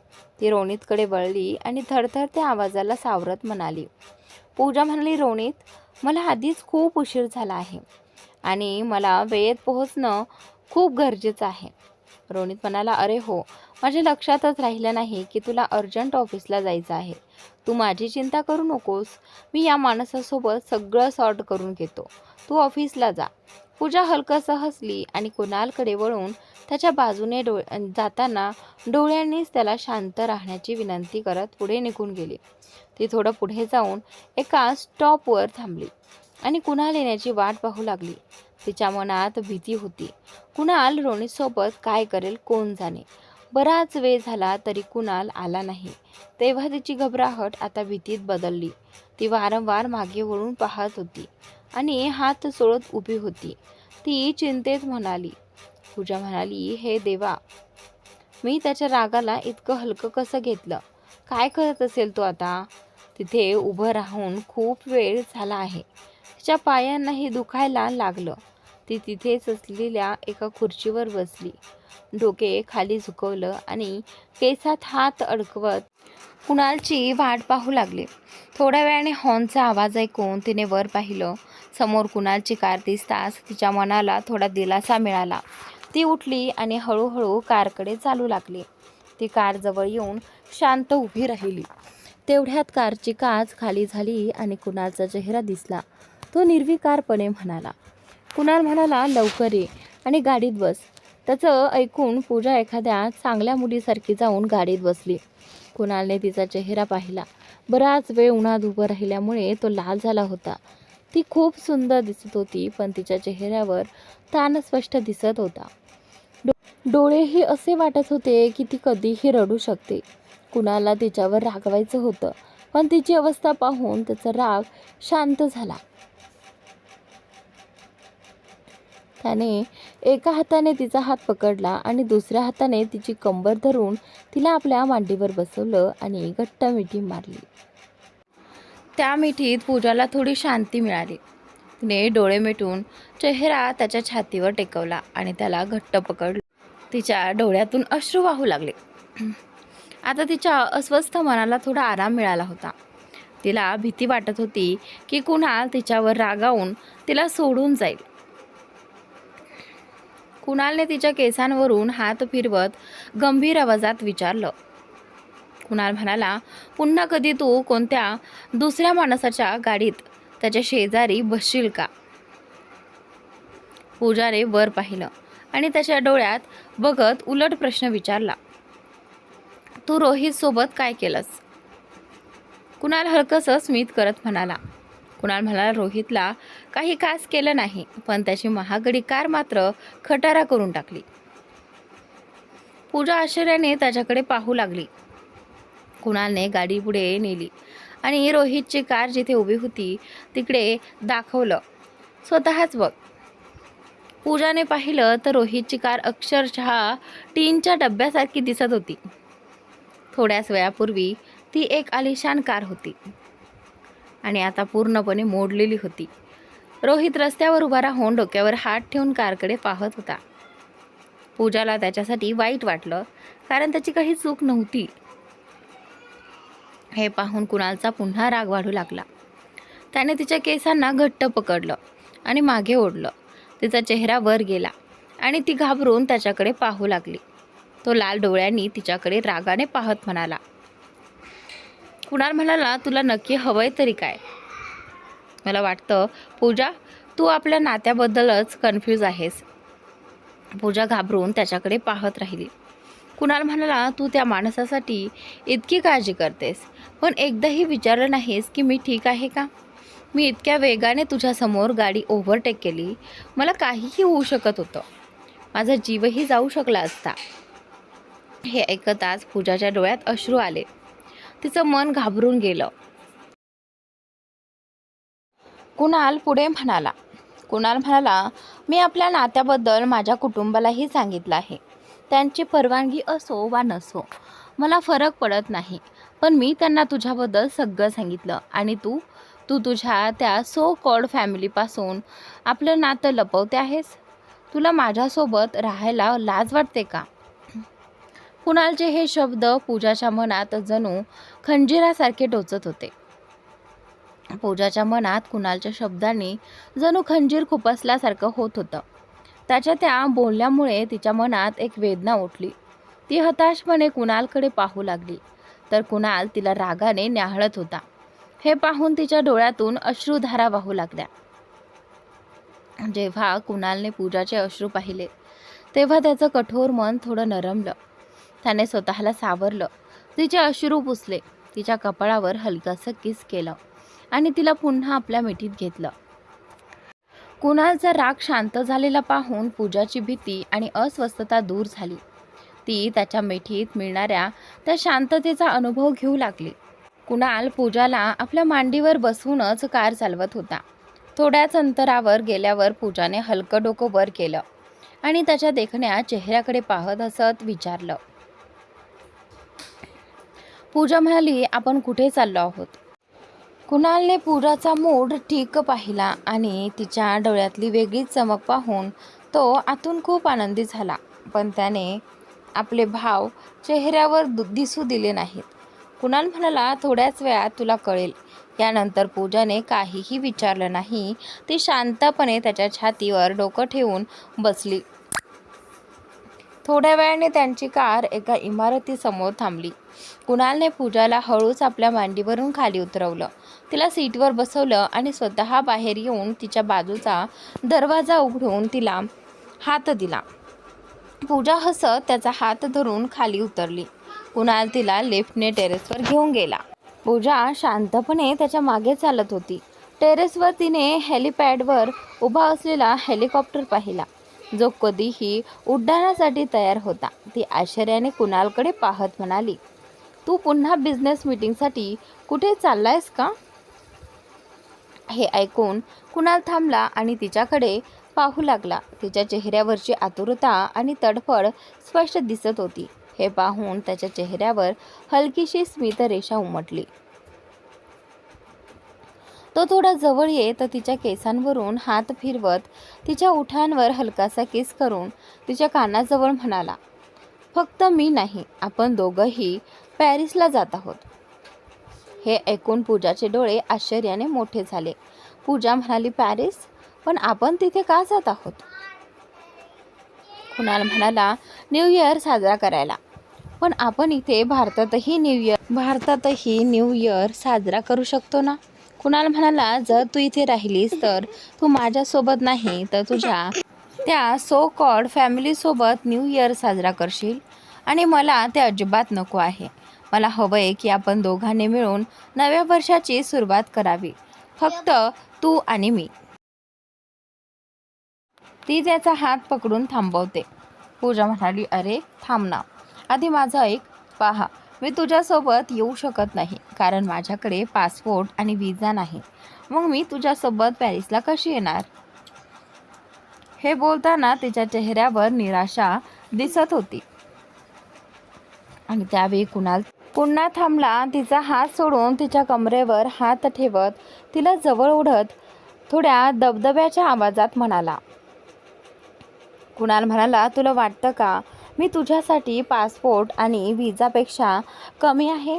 ती रोनितकडे वळली आणि थरथरत्या आवाजाला सावरत म्हणाली, पूजा म्हणाली, रोनित, मला आधीच खूप उशीर झाला आहे आणि मला वेळेत पोहोचणं खूप गरजेचं आहे. रोनित म्हणाला, अरे हो, माझ्या लक्षातच राहिलं नाही की तुला अर्जंट ऑफिसला जायचं आहे. तू माझी चिंता करू नकोस, मी या माणसासोबत सगळं सॉर्ट करून घेतो. तू ऑफिसला जा. पूजा हलकसं हसली आणि कुणालकडे वळून त्याच्या बाजूने जाताना डोळ्यांनीच त्याला शांत राहण्याची विनंती करत पुढे निघून गेली. ती थोडं पुढे जाऊन एका स्टॉपवर थांबली आणि कुणाल येण्याची वाट पाहू लागली. तिच्या मनात भीती होती. कुणाल रोनितसोबत काय करेल कोण जाणे. बराच वेळ झाला तरी कुणाल आला नाही. तेव्हा तिची घबराहट आता भीतीत बदलली. ती वारंवार मागे वळून पाहत होती आणि हात चोळत उभी होती. ती चिंतेत म्हणाली. पूजा म्हणाली, हे देवा, मी त्याच्या रागाला इतकं हलकं कसं घेतलं. काय करत असेल तो आता. तिथे उभं राहून खूप वेळ झाला आहे. तिच्या पायांनाही दुखायला लागलं. ती तिथेच असलेल्या एका खुर्चीवर बसली. डोके खाली झुकवलं आणि केसात हात अडकवत कुणालची वाट पाहू लागले. थोड्या वेळाने हॉर्नचा आवाज ऐकून तिने वर पाहिलं. समोर कुणालची कार दिसताच तिच्या मनाला थोडा दिलासा मिळाला. ती उठली आणि हळूहळू कारकडे चालू लागली. ती कार जवळ येऊन शांत उभी राहिली. तेवढ्यात कारची काच खाली झाली आणि कुणालचा चेहरा दिसला. तो निर्विकारपणे म्हणाला. कुणाल म्हणाला, लवकर ये आणि गाडीत बस. त्याचं ऐकून पूजा एखाद्या चांगल्या मुलीसारखी जाऊन गाडीत बसली. कुणालने तिचा चेहरा पाहिला. बराच वेळ उन्हात उभं राहिल्यामुळे तो लाल झाला होता. ती खूप सुंदर दिसत होती, पण तिच्या चेहऱ्यावर ताण स्पष्ट दिसत होता. डोळेही असे वाटत होते की ती कधीही रडू शकते. कुणालला तिच्यावर रागवायचं होतं, पण तिची अवस्था पाहून त्याचा राग शांत झाला. त्याने एका हाताने तिचा हात पकडला आणि दुसऱ्या हाताने तिची कंबर धरून तिला आपल्या मांडीवर बसवलं आणि घट्ट मिठी मारली. त्या मिठीत पूजाला थोडी शांती मिळाली. तिने डोळे मिटून चेहरा त्याच्या छातीवर टेकवला आणि त्याला घट्ट पकडलं. तिच्या डोळ्यातून अश्रू वाहू लागले. आता तिच्या अस्वस्थ मनाला थोडा आराम मिळाला होता. तिला भीती वाटत होती की कुणाल तिच्यावर रागावून तिला सोडून जाईल. कुणालने तिच्या केसांवरून हात फिरवत गंभीर आवाजात विचारलं. कुणाल म्हणाला, पुन्हा कधी तू कोणत्या दुसऱ्या माणसाच्या गाडीत त्याच्या शेजारी बसशील का? पूजाने वर पाहिलं आणि त्याच्या डोळ्यात बघत उलट प्रश्न विचारला. तू रोहित सोबत काय केलंस? कुणाल हलकसं स्मित करत म्हणाला. कुणाल म्हणाला, रोहितला काही खास केलं नाही, पण त्याची महागडी कार मात्र खटारा करून टाकली. पूजा आश्चर्याने त्याच्याकडे पाहू लागली. कुणालने गाडी पुढे नेली आणि रोहितची कार जिथे उभी होती तिकडे दाखवलं. स्वतःच बघ. पूजाने पाहिलं तर रोहितची कार अक्षरशः टीनच्या डब्यासारखी दिसत होती. थोड्याच वेळापूर्वी ती एक आलिशान कार होती आणि आता पूर्णपणे मोडलेली होती. रोहित रस्त्यावर उभा राहून डोक्यावर हात ठेवून कारकडे पाहत होता. पूजाला त्याच्यासाठी वाईट वाटलं, कारण त्याची काही चूक नव्हती. हे पाहून कुणालचा पुन्हा राग वाढू लागला. त्याने तिच्या केसांना घट्ट पकडलं आणि मागे ओढलं. तिचा चेहरा वर गेला आणि ती घाबरून त्याच्याकडे पाहू लागली. तो लाल डोळ्यांनी तिच्याकडे रागाने पाहत म्हणाला. कुणाल म्हणाला, तुला नक्की हवंय तरी काय? मला वाटतं पूजा, तू आपल्या नात्याबद्दलच कन्फ्यूज आहेस. पूजा घाबरून त्याच्याकडे पाहत राहिली. कुणाल म्हणाला, तू त्या माणसासाठी इतकी काळजी करतेस, पण एकदाही विचारलं नाहीस की मी ठीक आहे का? मी इतक्या वेगाने तुझ्यासमोर गाडी ओव्हरटेक केली. मला काहीही होऊ शकत होतं. माझा जीवही जाऊ शकला असता. हे ऐकताच पूजाच्या डोळ्यात अश्रू आले. तिचं मन घाबरून गेलं. कुणाल म्हणाला, मी आपल्या नात्याबद्दल माझ्या कुटुंबालाही सांगितलं आहे. त्यांची परवानगी असो वा नसो, मला फरक पडत नाही. पण मी त्यांना तुझ्याबद्दल सगळं सांगितलं आणि तू तुझ्या त्या सो कॉल्ड फॅमिलीपासून आपलं नातं लपवते आहेस. तुला माझ्यासोबत राहायला लाज वाटते का? कुणालचे हे शब्द पूजाच्या मनात जणू खंजिरासारखे टोचत होते. पूजाच्या मनात कुणालच्या शब्दांनी जणू खंजीर खुपसल्यासारखं होत होतं. त्याच्या त्या बोलण्यामुळे तिच्या मनात एक वेदना उठली. ती हताशपणे कुणालकडे पाहू लागली, तर कुणाल तिला रागाने न्याहाळत होता. हे पाहून तिच्या डोळ्यातून अश्रुधारा वाहू लागल्या. जेव्हा कुणालने पूजाचे अश्रू पाहिले तेव्हा त्याचं कठोर मन थोडं नरमलं. त्याने स्वतःला सावरलं, तिचे अश्रू पुसले, तिच्या कपाळावर हलकासं किस केलं आणि तिला पुन्हा आपल्या मिठीत घेतलं. कुणालचा राग शांत झालेला पाहून पूजाची भीती आणि अस्वस्थता दूर झाली. ती त्याच्या मिठीत मिळणाऱ्या त्या शांततेचा अनुभव घेऊ लागली. कुणाल पूजाला आपल्या मांडीवर बसवूनच कार चालवत होता. थोड्याच अंतरावर गेल्यावर पूजाने हलकं डोकं वर केलं आणि त्याच्या देखण्या चेहऱ्याकडे पाहत हसत विचारलं. पूजा म्हणाली, आपण कुठे चाललो आहोत? कुणालने पूजाचा मूड ठीक पाहिला आणि तिच्या डोळ्यातली वेगळीच चमक पाहून तो आतून खूप आनंदी झाला. पण त्याने आपले भाव चेहऱ्यावर दिसू दिले नाहीत. कुणाल म्हणाला, थोड्याच वेळात तुला कळेल. यानंतर पूजाने काहीही विचारलं नाही. ती शांतपणे त्याच्या छातीवर डोकं ठेवून बसली. थोड्या वेळाने त्यांची कार एका इमारतीसमोर थांबली. कुणालने पूजाला हळूच आपल्या मांडीवरून खाली उतरवलं, तिला सीटवर बसवलं आणि स्वतः बाहेर येऊन तिच्या बाजूचा दरवाजा उघडून तिला हात दिला. पूजा हसत त्याचा हात धरून खाली उतरली. कुणाल तिला लिफ्टने टेरेसवर घेऊन गेला. पूजा शांतपणे त्याच्या मागे चालत होती. टेरेसवर तिने हेलिपॅडवर उभा असलेला हेलिकॉप्टर पाहिला, जो कधीही उड्डाणासाठी तयार होता. ती आश्चर्याने कुणालकडे पाहत म्हणाली, तू पुन्हा बिझनेस मीटिंगसाठी कुठे चाललायस का? हे ऐकून कुणाल थांबला आणि तिच्याकडे पाहू लागला. तिच्या चेहऱ्यावरची आतुरता आणि तडफड स्पष्ट दिसत होती. हे पाहून त्याच्या चेहऱ्यावर हलकीशी स्मितरेषा उमटली. तो थोडा जवळ येत तिच्या केसांवरून हात फिरवत तिच्या ओठांवर हलकासा किस करून तिच्या कानाजवळ म्हणाला, फक्त मी नाही, आपण दोघंही पॅरिसला जात आहोत. हे ऐकून पूजाचे डोळे आश्चर्याने मोठे झाले. पूजा म्हणाली, पॅरिस? पण आपण तिथे का जात आहोत? कुणाल म्हणाला, न्यू इयर साजरा करायला. पण आपण इथे भारतातही न्यू इयर साजरा करू शकतो ना? कुणाल म्हणाला, जर तू इथे राहिलीस तर तू माझ्यासोबत नाही तर तुझ्या त्या सो कॉल्ड फॅमिलीसोबत न्यू इयर साजरा करशील आणि मला ते अजिबात नको आहे. मला हवंय की आपण दोघांनी मिळून नव्या वर्षाची सुरुवात करावी, फक्त तू आणि मी. ती त्याचा हात पकडून थांबवते. पूजा म्हणाली, अरे थांब ना, आधी माझं ऐक. पहा, मी तुझ्यासोबत येऊ शकत नाही कारण माझ्याकडे पासपोर्ट आणि विजा नाही. मग मी तुझ्यासोबत पॅरिसला कशी येणार? हे बोलताना तिच्या चेहऱ्यावर निराशा दिसत होती. आणि त्यावेळी कुणाल पुन्हा थांबला. तिचा हात सोडून तिच्या कमरेवर हात ठेवत तिला जवळ ओढत थोड्या दबदब्याच्या आवाजात म्हणाला. कुणाल म्हणाला, तुला वाटतं का मी तुझ्यासाठी पासपोर्ट आणि विजापेक्षा कमी आहे?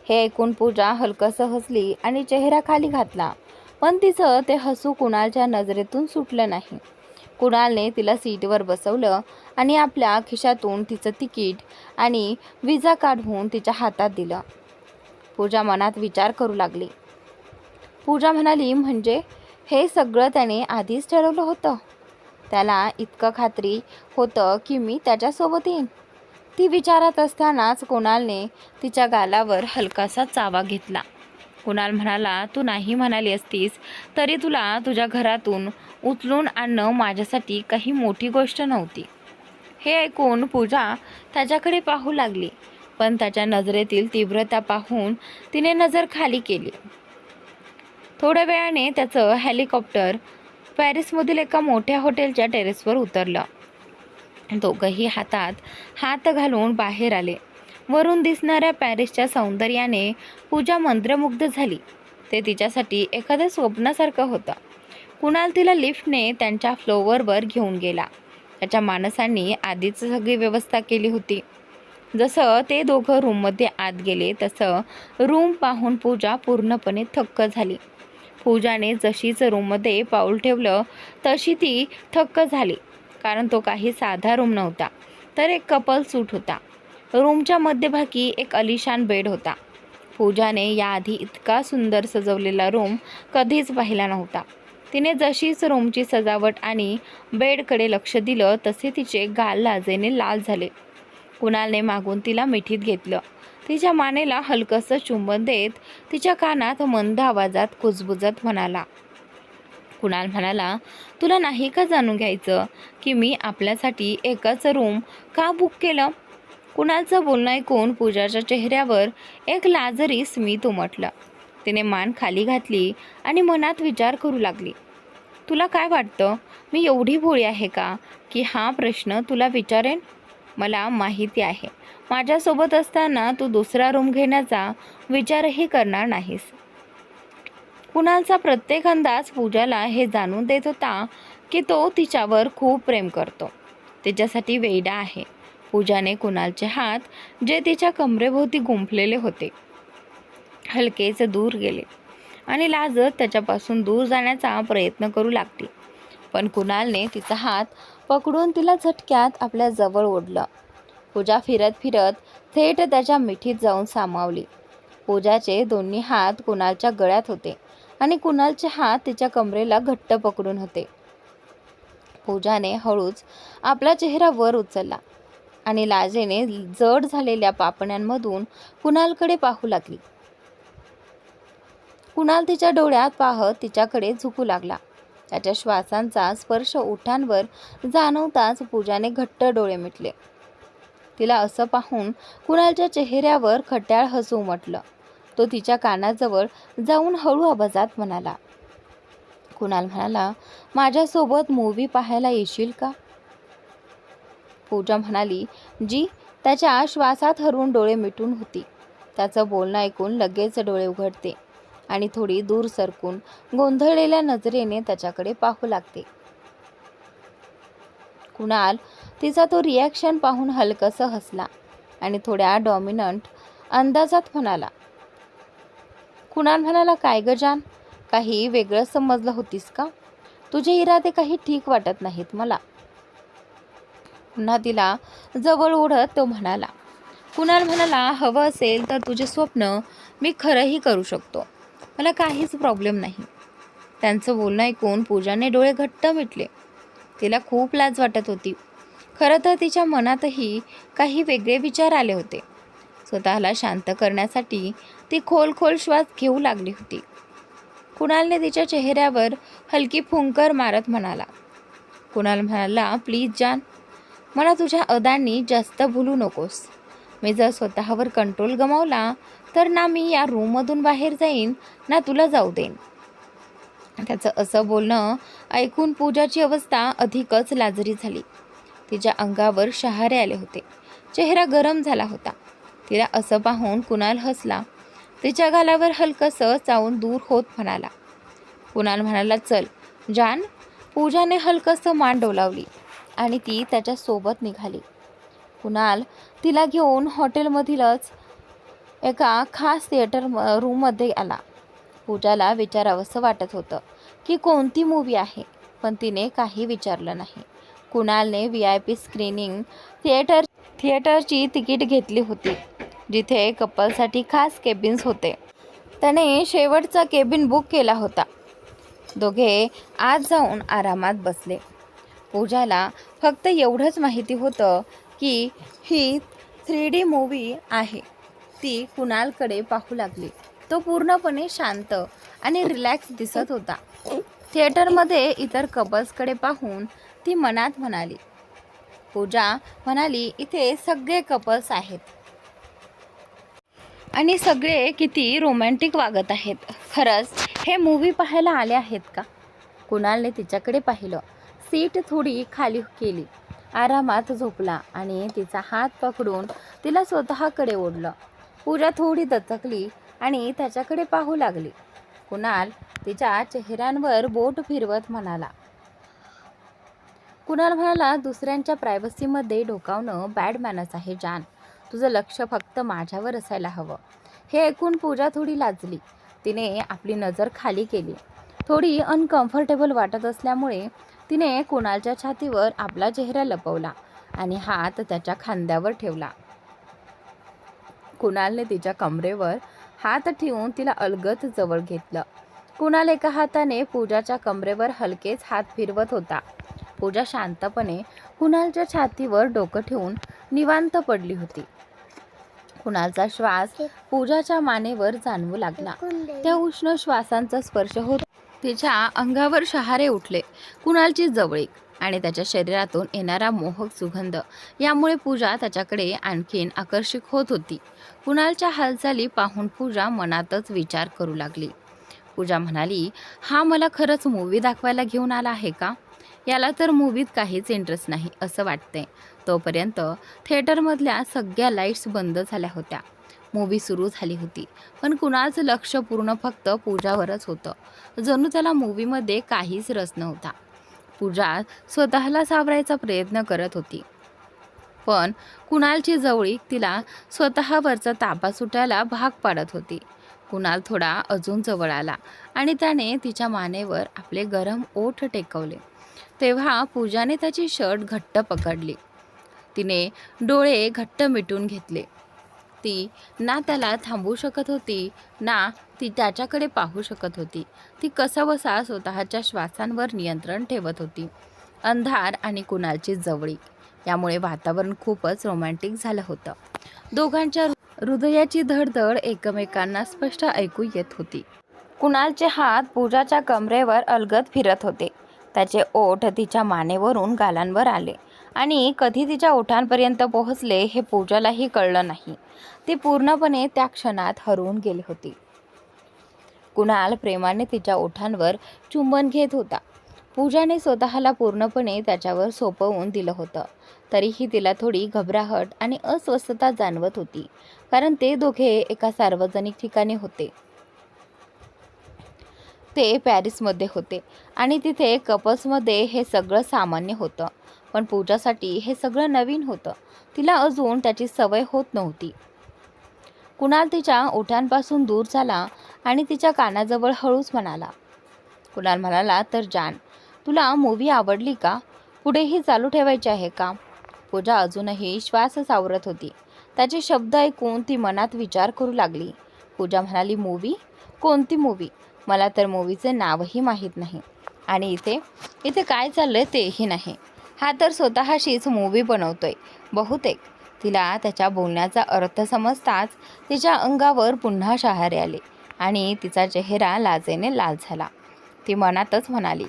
हे ऐकून पूजा हलकसं हसली आणि चेहरा खाली घातला. पण तिचं ते हसू कुणालच्या नजरेतून सुटलं नाही. कुणालने तिला सीटवर बसवलं आणि आपल्या खिशातून तिचं तिकीट आणि विजा काढून तिच्या हातात दिलं. पूजा मनात विचार करू लागली. पूजा म्हणाली, म्हणजे हे सगळं त्याने आधीच ठरवलं होतं? त्याला इतकं खात्री होतं की मी त्याच्यासोबत येईन? ती विचारात असतानाच कुणालने तिच्या गालावर हलकासा चावा घेतला. कुणाल म्हणाला, तू नाही म्हणाली असतीस तरी तुला तुझ्या घरातून उचलून आणणं माझ्यासाठी काही मोठी गोष्ट नव्हती. हे ऐकून पूजा त्याच्याकडे पाहू लागली, पण त्याच्या नजरेतील तीव्रता पाहून तिने नजर खाली केली. थोड्या वेळाने त्याचं हेलिकॉप्टर पॅरिसमधील एका मोठ्या हॉटेलच्या टेरेसवर उतरलं. दोघंही हातात हात घालून बाहेर आले. वरून दिसणाऱ्या पॅरिसच्या सौंदर्याने पूजा मंत्रमुग्ध झाली. ते तिच्यासाठी एखाद्या स्वप्नासारखं होतं. कुणाल तिला लिफ्टने त्यांच्या फ्लोअरवर घेऊन गेला. त्याच्या माणसांनी आधीच सगळी व्यवस्था केली होती. जसं ते दोघं रूममध्ये आत गेले तसं रूम पाहून पूजा पूर्णपणे थक्क झाली. पूजाने जशीच रूममध्ये पाऊल ठेवलं तशी ती थक्क झाली. कारण तो काही साधा रूम नव्हता, तर एक कपल सूट होता. रूमच्या मध्यभागी एक आलिशान बेड होता. पूजाने याआधी इतका सुंदर सजवलेला रूम कधीच पाहिला नव्हता. तिने जशीच रूमची सजावट आणि बेडकडे लक्ष दिलं तसे तिचे गाल लाजेने लाल झाले. कुणालने मागून तिला मिठीत घेतलं. तिच्या मानेला हलकंसं चुंबन देत तिच्या कानात मंद आवाजात कुजबुजत म्हणाला, कुणाल म्हणाला, तुला नाही का जाणून घ्यायचं की मी आपल्यासाठी एकच रूम का बुक केलं? कुणालचं बोलणं ऐकून पूजाच्या चेहऱ्यावर एक लाजरी स्मित उमटलं. तिने मान खाली घातली आणि मनात विचार करू लागली. तुला काय वाटतं, मी एवढी भोळी आहे का की हा प्रश्न तुला विचारेन? मला माहिती आहे, माझ्यासोबत असताना तू दुसरा रूम घेण्याचा विचारही करणार नाहीस. कुणालचा प्रत्येक अंदाज पूजाला हे जाणून देत होता की तो तिच्यावर खूप प्रेम करतो, तिच्यासाठी वेडा आहे. पूजाने कुणालचे हात, जे तिच्या कमरेभोवती गुंफलेले होते, हलकेच दूर गेले आणि लाजत त्याच्यापासून दूर जाण्याचा प्रयत्न करू लागली. पण कुणालने तिचा हात पकडून तिला झटक्यात आपल्या जवळ ओढलं. पूजा फिरत फिरत थेट त्याच्या मिठीत जाऊन सामावली. पूजाचे दोन्ही हात कुणालच्या गळ्यात होते आणि कुणालचे हात तिच्या कमरेला घट्ट पकडून होते. पूजाने हळूच आपला चेहरा वर उचलला आणि लाजेने जड झालेल्या पापण्यांमधून कुणालकडे पाहू लागली. कुणाल तिच्या डोळ्यात पाहत तिच्याकडे झुकू लागला. त्याच्या श्वासांचा स्पर्श ओठांवर जाणवताच पूजाने घट्ट डोळे मिटले. तिला असं पाहून कुणालच्या चेहऱ्यावर खट्याळ हसू उमटलं. तो तिच्या कानाजवळ जाऊन हळू आवाजात म्हणाला, कुणाल म्हणाला, माझ्यासोबत मूव्ही पाहायला येशील का? पूजा म्हणाली, जी. त्याच्या श्वासात हरवून डोळे मिटून होती. त्याचं बोलणं ऐकून लगेच डोळे उघडते आणि थोडी दूर सरकून गोंधळलेल्या नजरेने त्याच्याकडे पाहू लागते. कुणाल तिचा तो रिॲक्शन पाहून हलकसं हसला आणि थोड्या डॉमिनंट अंदाजात म्हणाला, कुणाल म्हणाला, काय ग जान, काही वेगळं समजलं होतीस का? तुझे इरादे काही ठीक वाटत नाहीत मला. पुन्हा तिला जवळ ओढत तो म्हणाला. कुणाल म्हणाला, हवं असेल तर तुझे स्वप्न मी खरंही करू शकतो, मला काहीच प्रॉब्लेम नाही. त्यांचं बोलणं ऐकून पूजाने डोळे घट्ट मिटले. तिला खूप लाज वाटत होती. खरं तर तिच्या मनातही काही वेगळे विचार आले होते. स्वतःला शांत करण्यासाठी ती खोल खोल श्वास घेऊ लागली होती. कुणालने तिच्या चेहऱ्यावर हलकी फुंकर मारत म्हणाला, कुणाल म्हणाला, प्लीज जान, मला तुझ्या अदांनी जास्त भुलू नकोस. मी जर स्वतःवर कंट्रोल गमावला तर ना मी या रूममधून बाहेर जाईन ना तुला जाऊ देईन. त्याचं असं बोलणं ऐकून पूजाची अवस्था अधिकच लाजरी झाली. तिच्या अंगावर शहारे आले होते, चेहरा गरम झाला होता. तिला असं पाहून कुणाल हसला. तिच्या गालावर हलकसं चावून दूर होत म्हणाला, कुणाल म्हणाला, चल जान. पूजाने हलकसं मान डोलावली आणि ती त्याच्या सोबत निघाली. कुणाल तिला घेऊन हॉटेलमधीलच एका खास थिएटर रूममध्ये आला. पूजाला विचारावंसं वाटत होतं की कोणती मूव्ही आहे, पण तिने काही विचारलं नाही. कुणालने VIP स्क्रीनिंग थिएटरची तिकीट घेतली होती, जिथे कपलसाठी खास केबिन्स होते. त्याने शेवटचा केबिन बुक केला होता. दोघे आत जाऊन आरामात बसले. पूजाला फक्त एवढंच माहिती होतं की ही 3D मूव्ही आहे. ती कुणालकडे पाहू लागली. तो पूर्णपणे शांत आणि रिलॅक्स दिसत होता. थिएटरमध्ये इतर कपल्सकडे पाहून ती मनात म्हणाली, पूजा म्हणाली, इथे सगळे कपल्स आहेत आणि सगळे किती रोमॅन्टिक वागत आहेत. खरंच हे मूव्ही पाहायला आले आहेत का? कुणालने तिच्याकडे पाहिलं. सीट थोडी खाली केली, आरामात झोपला आणि तिचा हात पकडून तिला स्वतःकडे ओढलं. पूजा थोडी दचकली आणि त्याच्याकडे पाहू लागली. कुणाल तिच्या चेहऱ्यांवर बोट फिरवत म्हणाला, कुणाल म्हणाला, दुसऱ्यांच्या प्रायव्हसीमध्ये डोकावणं बॅड मॅनर्स आहे जान. तुझं लक्ष फक्त माझ्यावर असायला हवं. हे ऐकून पूजा थोडी लाजली. तिने आपली नजर खाली केली. थोडी अनकम्फर्टेबल वाटत असल्यामुळे तिने कुणालच्या छातीवर आपला चेहरा लपवला आणि हात त्याच्या खांद्यावर ठेवला. कुणालने तिच्या कमरेवर हात ठेवून तिला अलगद जवळ घेतलं. कुणाल एका हाताने पूजाच्या कमरेवर हलकेच हात फिरवत होता. पूजा शांतपणे कुणालच्या छातीवर डोकं ठेवून निवांत पडली होती. कुणालचा श्वास पूजाच्या मानेवर जाणवू लागला. त्या उष्ण श्वासांचा स्पर्श होत तिच्या अंगावर शहारे उठले. कुणालची जवळीक आणि त्याच्या शरीरातून येणारा मोहक सुगंध यामुळे पूजा त्याच्याकडे आणखीन आकर्षित होत होती. कुणालच्या हालचाली पाहून पूजा मनातच विचार करू लागली. पूजा म्हणाली, हा मला खरंच मूवी दाखवायला घेऊन आला आहे का? याला तर मूवीत काहीच इंटरेस्ट नाही असं वाटतंय. तोपर्यंत थिएटरमधल्या सगळ्या लाईट्स बंद झाल्या होत्या. मूवी सुरू झाली होती, पण कुणालचं लक्ष पूर्ण फक्त पूजावरच होतं. जणू त्याला मूवीमध्ये काहीच रस नव्हता. पूजा स्वतःला सावरायचा प्रयत्न करत होती, पण कुणालची जवळीक तिला स्वतःवरचा ताबा सुटायला भाग पाडत होती. कुणाल थोडा अजून जवळ आला आणि त्याने तिच्या मानेवर आपले गरम ओठ टेकवले. तेव्हा पूजाने त्याची शर्ट घट्ट पकडली. तिने डोळे घट्ट मिटून घेतले. ती ना त्याला थांबवू शकत होती, ना ती त्याच्याकडे पाहू शकत होती. ती कसाबसा स्वतःच्या श्वासांवर नियंत्रण ठेवत होती. अंधार आणि कुणालची जवळीक यामुळे वातावरण खूपच रोमॅन्टिक झालं होतं. दोघांच्या हृदयाची धडधड एकमेकांना स्पष्ट ऐकू येत होती. कुणालचे हात पूजाच्या कमरेवर अलगद फिरत होते. त्याचे ओठ तिच्या मानेवरून गालांवर आले आणि कधी तिच्या ओठांपर्यंत पोहोचले हे पूजालाही कळलं नाही. ती पूर्णपणे त्या क्षणात हरवून गेली होती. कुणाल प्रेमाने तिच्या ओठांवर चुंबन घेत होता. पूजाने स्वतःला पूर्णपणे त्याच्यावर सोपवून दिलं होतं. तरीही तिला थोडी घबराहट आणि अस्वस्थता जाणवत होती, कारण ते दोघे एका सार्वजनिक ठिकाणी होते. ते पॅरिसमध्ये होते आणि तिथे कपल्समध्ये हे सगळं सामान्य होतं, पण पूजासाठी हे सगळं नवीन होतं. तिला अजून त्याची सवय होत नव्हती. कुणाल तिच्या ओठांपासून दूर झाला आणि तिच्या कानाजवळ हळूच म्हणाला. कुणाल म्हणाला, तर जान, तुला मूवी आवडली का? पुढेही चालू ठेवायची आहे का? पूजा अजूनही श्वास सावरत होती. त्याचे शब्द ऐकून ती मनात विचार करू लागली. पूजा म्हणाली, मूवी? कोणती मूवी? मला तर मूवीचे नावही माहीत नाही आणि इथे काय चाललंय तेही नाही. हा तर स्वतःशीच मूवी बनवतोय बहुतेक. तिला त्याच्या बोलण्याचा अर्थ समजताच तिच्या अंगावर पुन्हा शहारे आले आणि तिचा चेहरा लाजेने लाल झाला. ती मनातच म्हणाली.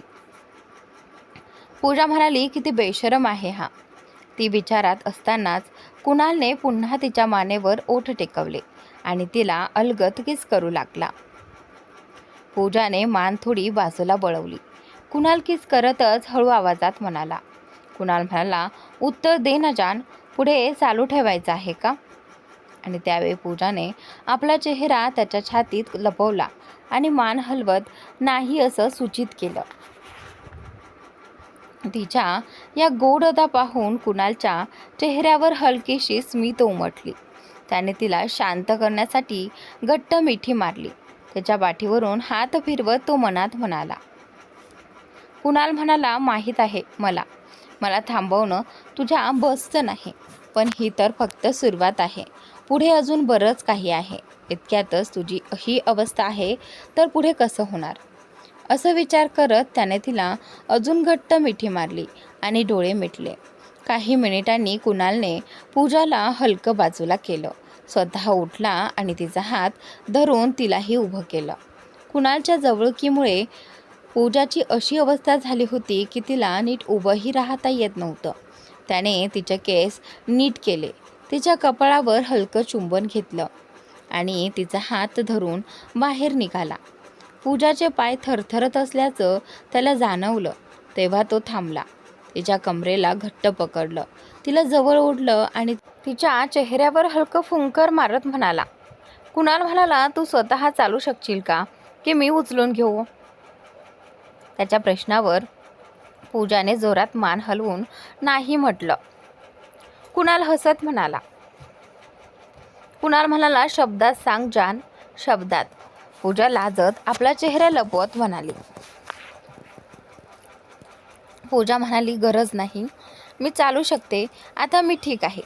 पूजा म्हणाली, किती बेशरम आहे हा. ती विचारात असतानाच कुणालने पुन्हा तिच्या मानेवर ओठ टेकवले आणि तिला अलगद किस करू लागला. पूजाने मान थोडी बाजूला वळवली. कुणाल किस करतच हळू आवाजात म्हणाला. कुणाल म्हणाला, उत्तर दे ना जान, पुढे चालू ठेवायचं आहे का? आणि त्यावेळी पूजाने आपला चेहरा त्याच्या छातीत लपवला आणि मान हलवत नाही असं सूचित केलं. तिच्या या गोड अदा पाहून कुणालच्या चेहऱ्यावर हलकीशी स्मित उमटली. त्याने तिला शांत करण्यासाठी घट्ट मिठी मारली. त्याच्या पाठीवरून हात फिरवत तो मनात म्हणाला. कुणाल म्हणाला, माहीत आहे मला थांबवणं तुझ्या बसचं नाही, पण ही तर फक्त सुरुवात आहे. पुढे अजून बरंच काही आहे. इतक्यातच तुझी ही अवस्था आहे तर पुढे कसं होणार? असं विचार करत त्याने तिला अजून घट्ट मिठी मारली आणि डोळे मिटले. काही मिनिटांनी कुणालने पूजाला हलकं बाजूला केलं. स्वतः उठला आणि तिचा हात धरून तिलाही उभं केलं. कुणालच्या जवळकीमुळे पूजाची अशी अवस्था झाली होती की तिला नीट उभंही राहता येत नव्हतं. त्याने तिचे केस नीट केले, तिच्या कपाळावर हलकं चुंबन घेतलं आणि तिचा हात धरून बाहेर निघाला. पूजाचे पाय थरथरत असल्याचं त्याला जाणवलं. तेव्हा तो थांबला. तिच्या कमरेला घट्ट पकडलं, तिला जवळ ओढलं आणि तिच्या चेहऱ्यावर हलकं फुंकर मारत म्हणाला. कुणाल म्हणाला, तू स्वतः चालू शकशील का, की मी उचलून घेऊ? त्याच्या प्रश्नावर पूजाने जोरात मान हलवून नाही म्हटलं. कुणाल हसत म्हणाला. कुणाल म्हणाला, शब्दात सांग जान, शब्दात. पूजा लाजत आपला चेहरा लपवत म्हणाली. पूजा म्हणाली, गरज नाही, मी चालू शकते, आता मी ठीक आहे.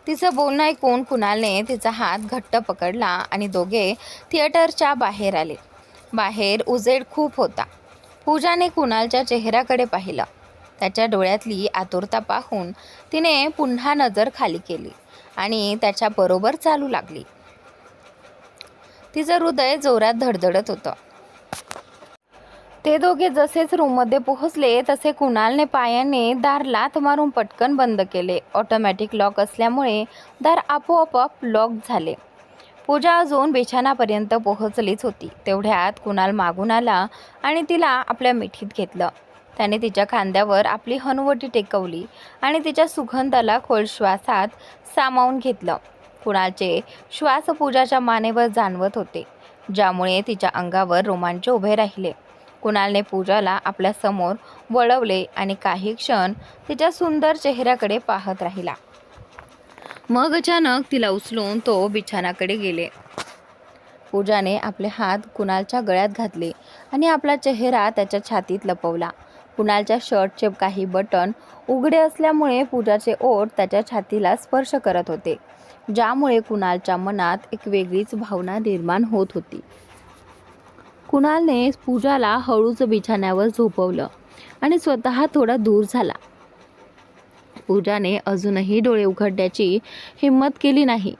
तिचं बोलणं ऐकून कुणालने तिचा हात घट्ट पकडला आणि दोघे थिएटरच्या बाहेर आले. बाहेर उजेड खूप होता. पूजाने कुणालच्या चेहऱ्याकडे पाहिलं. त्याच्या डोळ्यातली आतुरता पाहून तिने पुन्हा नजर खाली केली आणि त्याच्या बरोबर चालू लागली. तिचं हृदय जोरात धडधडत होतं. ते दोघे जसेच रूममध्ये पोहोचले तसे कुणालने पायाने दार लाथ मारून पटकन बंद केले. ऑटोमॅटिक लॉक असल्यामुळे दार आपोआप लॉक झाले. पूजा अजून बिछाणापर्यंत पोहोचलीच होती. तेवढ्यात कुणाल मागून आला आणि तिला आपल्या मिठीत घेतलं. त्याने तिच्या खांद्यावर आपली हनुवटी टेकवली आणि तिच्या सुगंधाला खोल श्वासात सामावून घेतलं. कुणालचे श्वास पूजाच्या मानेवर जाणवत होते, ज्यामुळे तिच्या अंगावर रोमांच उभे राहिले. कुणालने पूजाला आपल्या समोर वळवले आणि काही क्षण तिच्या सुंदर चेहऱ्याकडे पाहत राहिला. मग अचानक तिला उचलून तो बिछाणाकडे गेले. पूजाने आपले हात कुणालच्या गळ्यात घातले आणि आपला चेहरा त्याच्या छातीत लपवला. कुणालच्या शर्टचे काही बटन उघडे असल्यामुळे पूजाचे ओठ त्याच्या छातीला स्पर्श करत होते, ज्यामुळे कुणालच्या मनात एक वेगळीच भावना निर्माण होत होती. कुणालने पूजाला हळूच बिछाण्यावर झोपवलं आणि स्वतः थोडा दूर झाला. पूजाने अजूनही डोळे उघडण्याची हिंमत केली नाही.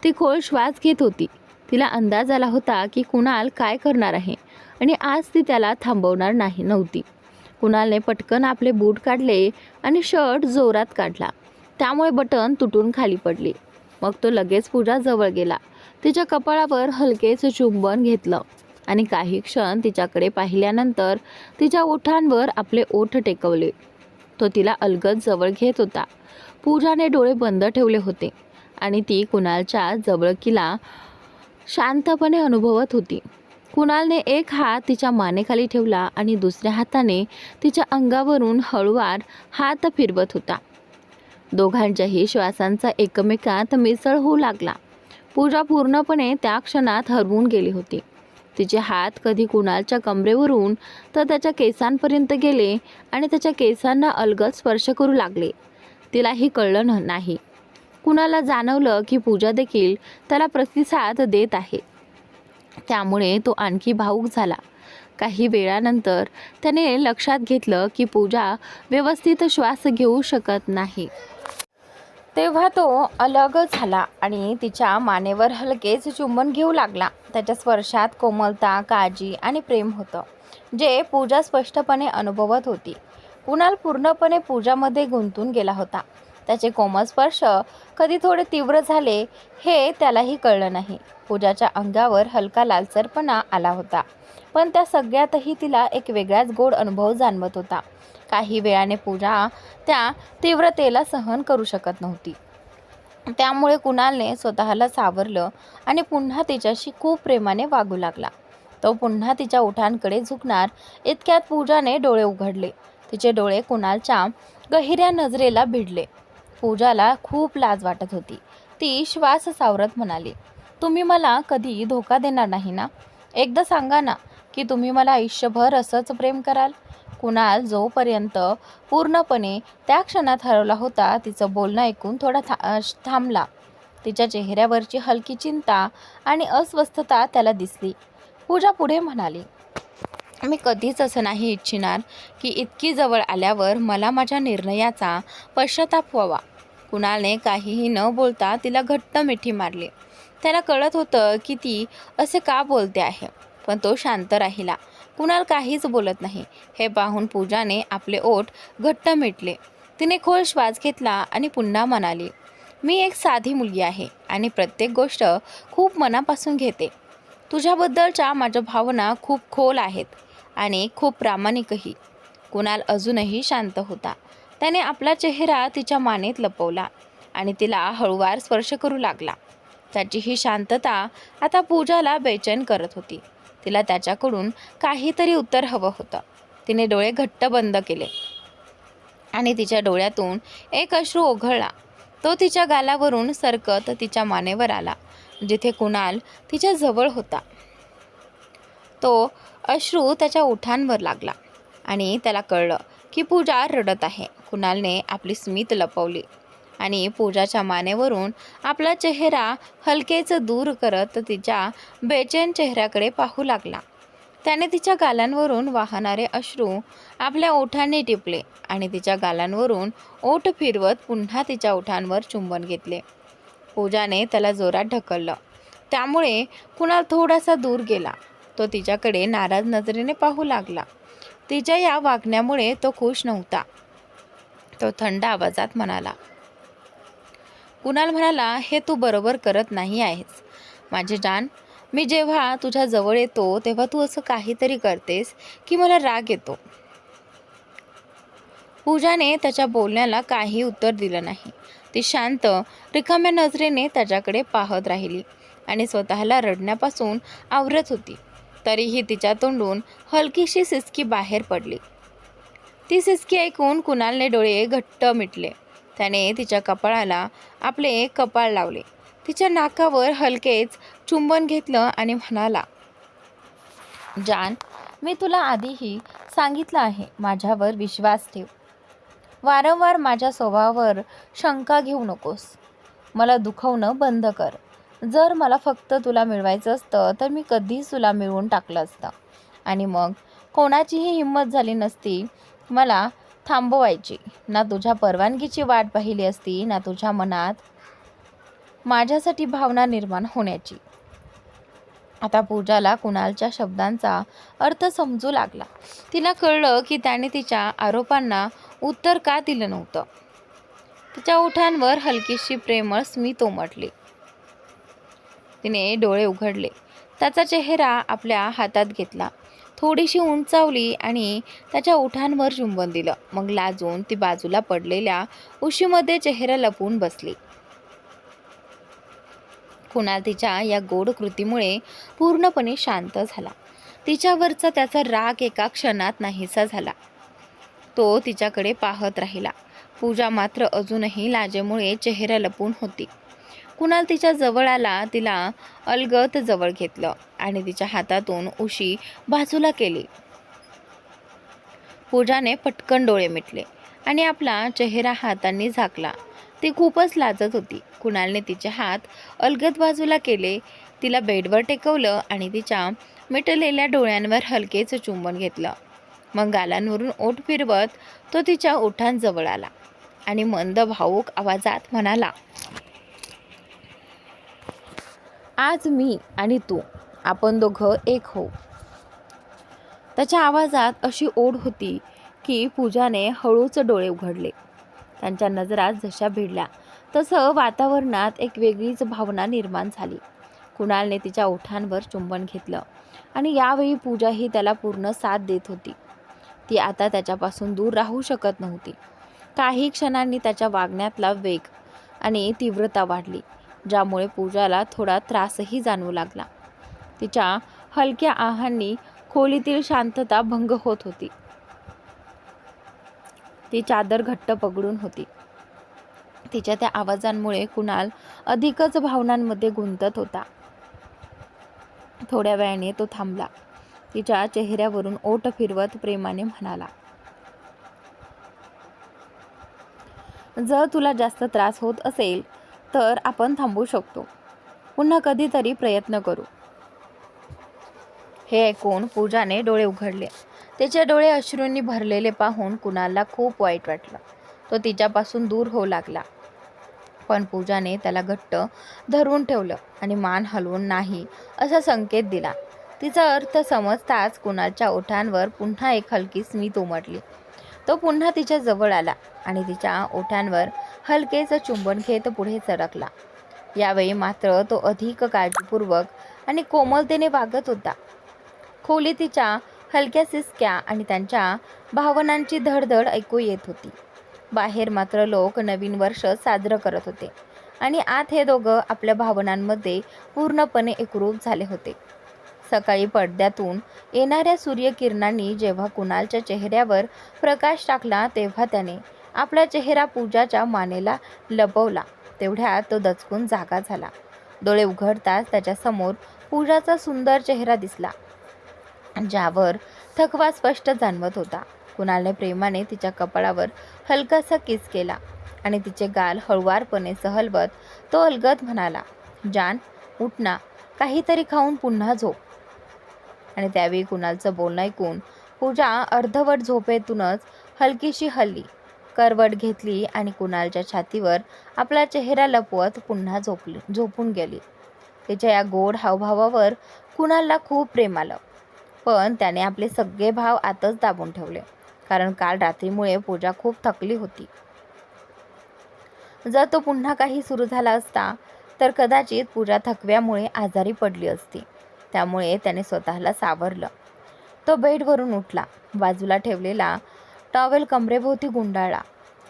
ती खोल श्वास घेत होती. तिला अंदाज आला होता की कुणाल काय करणार आहे आणि आज ती त्याला थांबवणार नव्हती. कुणालने पटकन आपले बूट काढले आणि शर्ट जोरात काढला, त्यामुळे बटन तुटून खाली पडले. मग तो लगेच पूजा जवळ गेला. तिच्या कपाळावर हलकेच चुंबन घेतलं आणि काही क्षण तिच्याकडे पाहिल्यानंतर तिच्या ओठांवर आपले ओठ टेकवले. तो तिला अलगद जवळ घेत होता. पूजाने डोळे बंद ठेवले होते आणि ती कुणालच्या जवळकीला शांतपणे अनुभवत होती. कुणालने एक हात तिच्या मानेखाली ठेवला आणि दुसऱ्या हाताने तिच्या अंगावरून हळूवार हात फिरवत होता. दोघांच्याही श्वासांचा एकमेकात मिसळ होऊ लागला. पूजा पूर्णपणे त्या क्षणात हरवून गेली होती. तिचे हात कधी कुणालच्या कमरेवरून तर त्याच्या केसांपर्यंत गेले आणि त्याच्या केसांना अलगद स्पर्श करू लागले. तिलाही कळलं नाही. कुणाला जाणवलं की पूजा देखील त्याला प्रतिसाद देत आहे, त्यामुळे तो आणखी भावूक झाला. काही वेळानंतर त्याने लक्षात घेतलं की पूजा व्यवस्थित श्वास घेऊ शकत नाही. तेव्हा तो अलग झाला आणि तिच्या मानेवर हलकेच चुंबन घेऊ लागला. त्याच्या स्पर्शात कोमलता, काळजी आणि प्रेम होतं, जे पूजा स्पष्टपणे अनुभवत होती. कुणाल पूर्णपणे पूजामध्ये गुंतून गेला होता. त्याचे कोमल स्पर्श कधी थोडे तीव्र झाले हे त्यालाही कळलं नाही. पूजाच्या अंगावर हलका लालसरपणा आला होता, पण त्या सगळ्यातही तिला एक वेगळाच गोड अनुभव जाणवत होता. काही वेळाने पूजा त्या तीव्रतेला सहन करू शकत नव्हती. त्यामुळे कुणालने स्वतःला सावरलं आणि पुन्हा तिच्याशी खूप प्रेमाने वागू लागला. तो पुन्हा तिच्या ओठांकडे झुकणार इतक्यात पूजाने डोळे उघडले. तिचे डोळे कुणालच्या गहिऱ्या नजरेला भिडले. पूजाला खूप लाज वाटत होती. ती श्वास सावरत म्हणाली, तुम्ही मला कधी धोका देणार नाही ना? एकदा सांगा ना की तुम्ही मला आयुष्यभर असंच प्रेम कराल. कुणाल जोपर्यंत पूर्णपणे त्या क्षणात हरवला होता, तिचं बोलणं ऐकून थोडा थांबला. तिच्या चेहऱ्यावरची हलकी चिंता आणि अस्वस्थता त्याला दिसली. पूजा पुढे म्हणाली, मी कधीच असं नाही इच्छिणार की इतकी जवळ आल्यावर मला माझ्या निर्णयाचा पश्चाताप व्हावा. कुणालने काहीही न बोलता तिला घट्ट मिठी मारली. त्याला कळत होतं की ती असे का बोलते आहे, पण तो शांत राहिला. कुणाल काहीच बोलत नाही हे पाहून पूजाने आपले ओठ घट्ट मिटले. तिने खोल श्वास घेतला आणि पुन्हा म्हणाली, मी एक साधी मुलगी आहे आणि प्रत्येक गोष्ट खूप मनापासून घेते. तुझ्याबद्दलच्या माझ्या भावना खूप खोल आहेत आणि खूप प्रामाणिकही. कुणाल अजूनही शांत होता. त्याने आपला चेहरा तिच्या मानेत लपवला आणि तिला हळूवार स्पर्श करू लागला. त्याची ही शांतता आता पूजाला बेचैन करत होती. तिला त्याच्याकडून काहीतरी उत्तर हवं होतं. तिने डोळे घट्ट बंद केले आणि तिच्या डोळ्यातून एक अश्रू ओघळला. तो तिच्या गालावरून सरकत तिच्या मानेवर आला, जिथे कुणाल तिच्या जवळ होता. तो अश्रू त्याच्या ओठांवर लागला आणि त्याला कळलं की पूजा रडत आहे. कुणालने आपली स्मित लपवली आणि पूजाच्या मानेवरून आपला चेहरा हलकेच दूर करत तिच्या बेचैन चेहऱ्याकडे पाहू लागला. त्याने तिच्या गालांवरून वाहणारे अश्रू आपल्या ओठांनी टिपले आणि तिच्या गालांवरून ओठ फिरवत पुन्हा तिच्या ओठांवर चुंबन घेतले. पूजाने त्याला जोरात ढकललं. त्यामुळे कुणाल थोडासा दूर गेला. तो तिच्याकडे नाराज नजरेने पाहू लागला. तिच्या या वागण्यामुळे तो खुश नव्हता. तो थंड आवाजात म्हणाला, कुणाल म्हणाला, हे तू बरोबर करत नाही आहेस माझे जान. मी जेव्हा तुझ्या जवळ येतो तेव्हा तू असं काहीतरी करतेस की मला राग येतो. पूजाने त्याच्या बोलण्याला काही उत्तर दिलं नाही. ती शांत रिकाम्या नजरेने त्याच्याकडे पाहत राहिली आणि स्वतःला रडण्यापासून आवरत होती. तरीही तिच्या तोंडून हलकीशी सिसकी बाहेर पडली. ती सिसकी ऐकून कुणालने डोळे घट्ट मिटले. त्याने तिच्या कपाळाला आपले कपाळ लावले. तिच्या नाकावर हलकेच चुंबन घेतलं आणि म्हणाला, जान, मी तुला आधीही सांगितलं आहे, माझ्यावर विश्वास ठेव. वारंवार माझ्या स्वभावावर शंका घेऊ नकोस. मला दुखवणं बंद कर. जर मला फक्त तुला मिळवायचं असतं तर मी कधीच तुला मिळवून टाकलं असतं आणि मग कोणाचीही हिंमत झाली नसती मला थांबवायची. ना तुझ्या परवानगीची वाट पाहिली असती, ना तुझ्या मनात माझ्यासाठी भावना निर्माण होण्याची. आता पूजाला कुणालच्या शब्दांचा अर्थ समजू लागला. तिला कळलं की त्याने तिच्या आरोपांना उत्तर का दिलं नव्हतं. तिच्या ओठांवर हलकीशी प्रेमळ स्मित उमटली. तिने डोळे उघडले. त्याचा चेहरा आपल्या हातात घेतला, थोडीशी उंचावली आणि त्याच्या ओठांवर चुंबन दिलं. मग लाजून ती बाजूला पडलेल्या उशीमध्ये चेहरा लपवून बसली. कुणाल तिच्या या गोड कृतीमुळे पूर्णपणे शांत झाला. तिच्यावरचा त्याचा राग एका क्षणात नाहीसा झाला. तो तिच्याकडे पाहत राहिला. पूजा मात्र अजूनही लाजेमुळे चेहरा लपवून होती. कुणाल तिच्या जवळ आला, तिला अलगद जवळ घेतलं आणि तिच्या हातातून उशी बाजूला केली. पूजाने पटकन डोळे मिटले आणि आपला चेहरा हातांनी झाकला. ती खूपच लाजत होती. कुणालने तिचे हात अलगद बाजूला केले, तिला बेडवर टेकवलं आणि तिच्या मिटलेल्या डोळ्यांवर हलकेच चुंबन घेतलं. मग गालांवरून ओठ फिरवत तो तिच्या ओठांजवळ आला आणि मंद भावूक आवाजात म्हणाला, आज मी आणि तू, आपण दोघं एक होऊ. त्याच्या आवाजात अशी ओढ होती की पूजाने हळूच डोळे उघडले. त्यांच्या नजरा जशा भिडल्या तसं वातावरणात एक वेगळीच भावना निर्माण झाली. कुणालने तिच्या ओठांवर चुंबन घेतलं आणि यावेळी पूजाही त्याला पूर्ण साथ देत होती. ती आता त्याच्यापासून दूर राहू शकत नव्हती. काही क्षणांनी त्याच्या वागण्यातला वेग आणि तीव्रता वाढली, ज्यामुळे पूजाला थोडा त्रासही जाणवू लागला. तिच्या हलक्या आहांनी खोलीतील शांतता भंग होत होती. ती चादर घट्ट पकडून होती. तिच्या त्या आवाजांमुळे कुणाल अधिकच भावनांमध्ये गुंतत होता. थोड्या वेळाने तो थांबला. तिच्या चेहऱ्यावरून ओठ फिरवत प्रेमाने म्हणाला, जर तुला जास्त त्रास होत असेल तर आपण थांबू शकतो. पुन्हा कधीतरी प्रयत्न करू. हे ऐकून पूजाने डोळे उघडले. तिचे डोळे अश्रूंनी भरलेले पाहून कुणालला खूप वाईट वाटलं. तो तिच्यापासून दूर होऊ लागला. पण पूजाने त्याला घट्ट धरून ठेवलं आणि मान हलवून नाही असा संकेत दिला. तिचा अर्थ समजताच कुणालच्या ओठांवर पुन्हा एक हलकी स्मित उमटली. तो पुन्हा तिच्या जवळ आला आणि तिच्या ओठांवर हलकेच चुंबन घेत पुढे सरकला. यावेळी मात्र तो अधिक काळजीपूर्वक आणि कोमलतेने वागत होता. खोली तिच्या हलक्या सिसक्या आणि त्यांच्या भावनांची धडधड ऐकू येत होती. बाहेर मात्र लोक नवीन वर्ष साजरं करत होते आणि आत हे दोघं आपल्या भावनांमध्ये पूर्णपणे एकरूप झाले होते. सकाळी पडद्यातून येणाऱ्या सूर्यकिरणांनी जेव्हा कुणालच्या चेहऱ्यावर प्रकाश टाकला तेव्हा त्याने आपला चेहरा पूजाच्या मानेला लपवला. तेवढ्यात तो दचकून जागा झाला. डोळे उघडताच त्याच्यासमोर पूजाचा सुंदर चेहरा दिसला, ज्यावर थकवा स्पष्ट जाणवत होता. कुणालने प्रेमाने तिच्या कपाळावर हलकासा किस केला आणि तिचे गाल हळुवारपणे हलवत तो अलगद म्हणाला, जान उठ ना, काहीतरी खाऊन पुन्हा झोप. आणि त्यावेळी कुणालचं बोलणं ऐकून पूजा अर्धवट झोपेतूनच हलकीशी हलली, करवट घेतली आणि कुणालच्या छातीवर आपला चेहरा लपवत पुन्हा झोपून गेली. तिच्या या गोड हावभावावर कुणालला खूप प्रेम आलं, पण त्याने आपले सगळे भाव आतच दाबून ठेवले, कारण काल रात्रीमुळे पूजा खूप थकली होती. जर तो पुन्हा काही सुरू झाला असता तर कदाचित पूजा थकव्यामुळे आजारी पडली असती. त्यामुळे त्याने स्वतःला सावरलं. तो बेडवरून उठला, बाजूला ठेवलेला टॉवेल कमरेभोवती गुंडाळला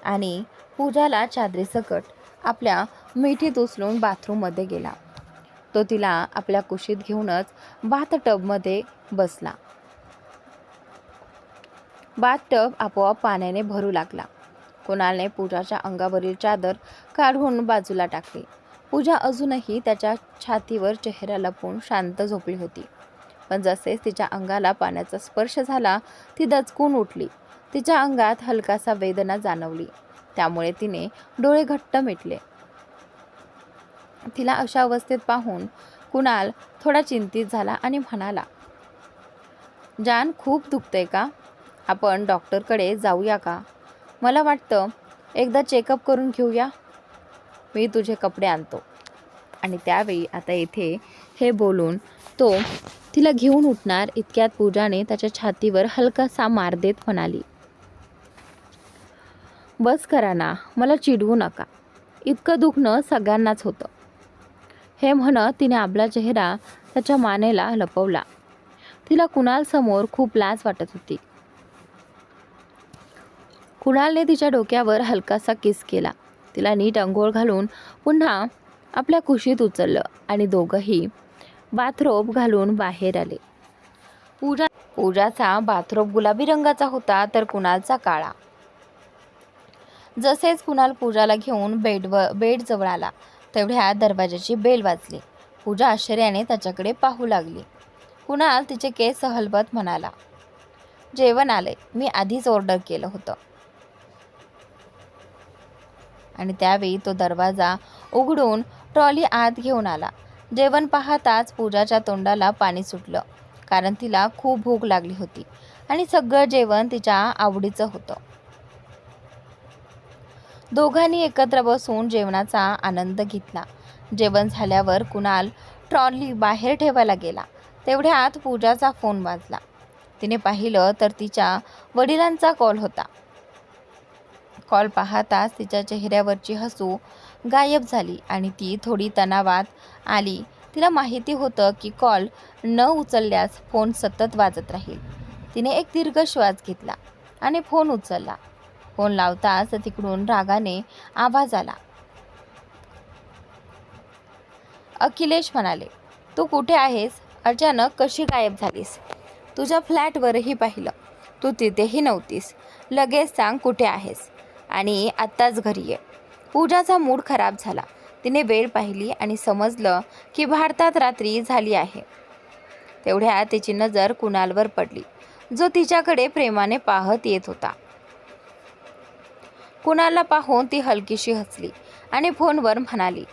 आणि पूजाला चादरीसकट आपल्या मिठीत उचलून बाथरूममध्ये गेला. तो तिला आपल्या कुशीत घेऊनच बाथटबमध्ये बसला. बाथटब आपोआप पाण्याने भरू लागला. कुणालने पूजाच्या अंगावरील चादर काढून बाजूला टाकली. पूजा अजूनही त्याच्या छातीवर चेहरा लपवून शांत झोपली होती. पण जसेच तिच्या अंगाला पाण्याचा स्पर्श झाला ती दचकून उठली. तिच्या अंगात हलकासा वेदना जाणवली, त्यामुळे तिने डोळे घट्ट मिटले. तिला अशा अवस्थेत पाहून कुणाल थोडा चिंतित झाला आणि म्हणाला, जान खूप दुखतंय का? आपण डॉक्टरकडे जाऊया का? मला वाटतं एकदा चेकअप करून घेऊया. मी तुझे कपडे आणतो. आणि त्यावेळी आता इथे हे बोलून तो तिला घेऊन उठणार इतक्यात पूजाने त्याच्या छातीवर हलकासा मार देत म्हणाली, बस करा ना, मला चिडवू नका. इतकं दुखणं सगळ्यांनाच होतं. हे म्हणत तिने आपला चेहरा त्याच्या मानेला लपवला. तिला कुणालसमोर खूप लाज वाटत होती. कुणालने तिच्या डोक्यावर हलकासा किस केला. तिला नीट अंघोळ घालून पुन्हा आपल्या कुशीत उचललं आणि दोघंही बाथरोब घालून बाहेर आले. पूजाचा बाथरोब गुलाबी रंगाचा होता तर कुणालचा काळा. जसेच कुणाल पूजाला घेऊन बेड जवळ आला तेवढ्या दरवाजाची बेल वाजली. पूजा आश्चर्याने त्याच्याकडे पाहू लागली. कुणाल तिचे केस हलवत म्हणाला, जेवण आलंय, मी आधीच ऑर्डर केलं होतं. आणि त्यावेळी तो दरवाजा उघडून ट्रॉली आत घेऊन आला. जेवण पाहताच पूजाच्या तोंडाला पाणी सुटलं, कारण तिला खूप भूक लागली होती आणि सगळं जेवण तिच्या आवडीचं होतं. दोघांनी एकत्र बसून जेवणाचा आनंद घेतला. जेवण झाल्यावर कुणाल ट्रॉली बाहेर ठेवायला गेला. तेवढ्यात पूजाचा फोन वाजला. तिने पाहिलं तर तिच्या वडिलांचा कॉल होता. कॉल पाहताच तिच्या चेहऱ्यावरची हसू गायब झाली आणि ती थोडी तणावात आली. तिला माहिती होतं की कॉल न उचलल्यास फोन सतत वाजत राहील. तिने एक दीर्घ श्वास घेतला आणि फोन उचलला. फोन लावताच तिकडून रागाने आवाज आला. अखिलेश म्हणाले, तू कुठे आहेस? अचानक कशी गायब झालीस? तुझ्या फ्लॅटवरही पाहिलं, तू तिथेही नव्हतीस. लगेच सांग कुठे आहेस आणि आत्ताच घरी ये. पूजाचा मूड खराब झाला. तिने वेळ पाहिली आणि समजलं की भारतात रात्री झाली आहे. तेवढ्यात तिची नजर कुणालवर पडली, जो तिच्याकडे प्रेमाने पाहत येत होता. कुणालला पाहून ती हलकीशी हसली आणि फोनवर म्हणाली,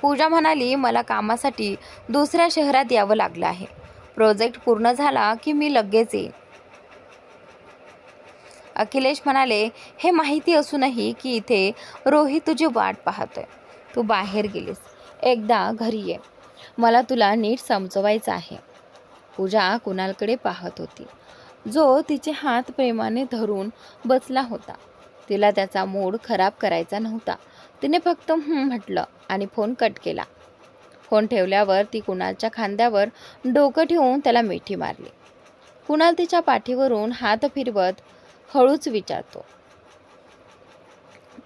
पूजा म्हणाली, मला कामासाठी दुसऱ्या शहरात यावं लागलं आहे. प्रोजेक्ट पूर्ण झाला की मी लगेच येईन. अखिलेश म्हणाले, हे माहिती असूनही की इथे रोहित तुझी वाट पाहतोय. तू बाहेर गेलीस, एकदा घरी ये, मला तुला नीट समजवायचं आहे. पूजा कुणालकडे पाहत होती, जो तिचे हात प्रेमाने धरून बसला होता. तिला त्याचा मूड खराब करायचा नव्हता. तिने फक्त म्हटलं आणि फोन कट केला. फोन ठेवल्यावर ती कुणालच्या खांद्यावर डोकं ठेवून त्याला मिठी मारली. कुणाल तिच्या पाठीवरून हात फिरवत हळूच विचारतो,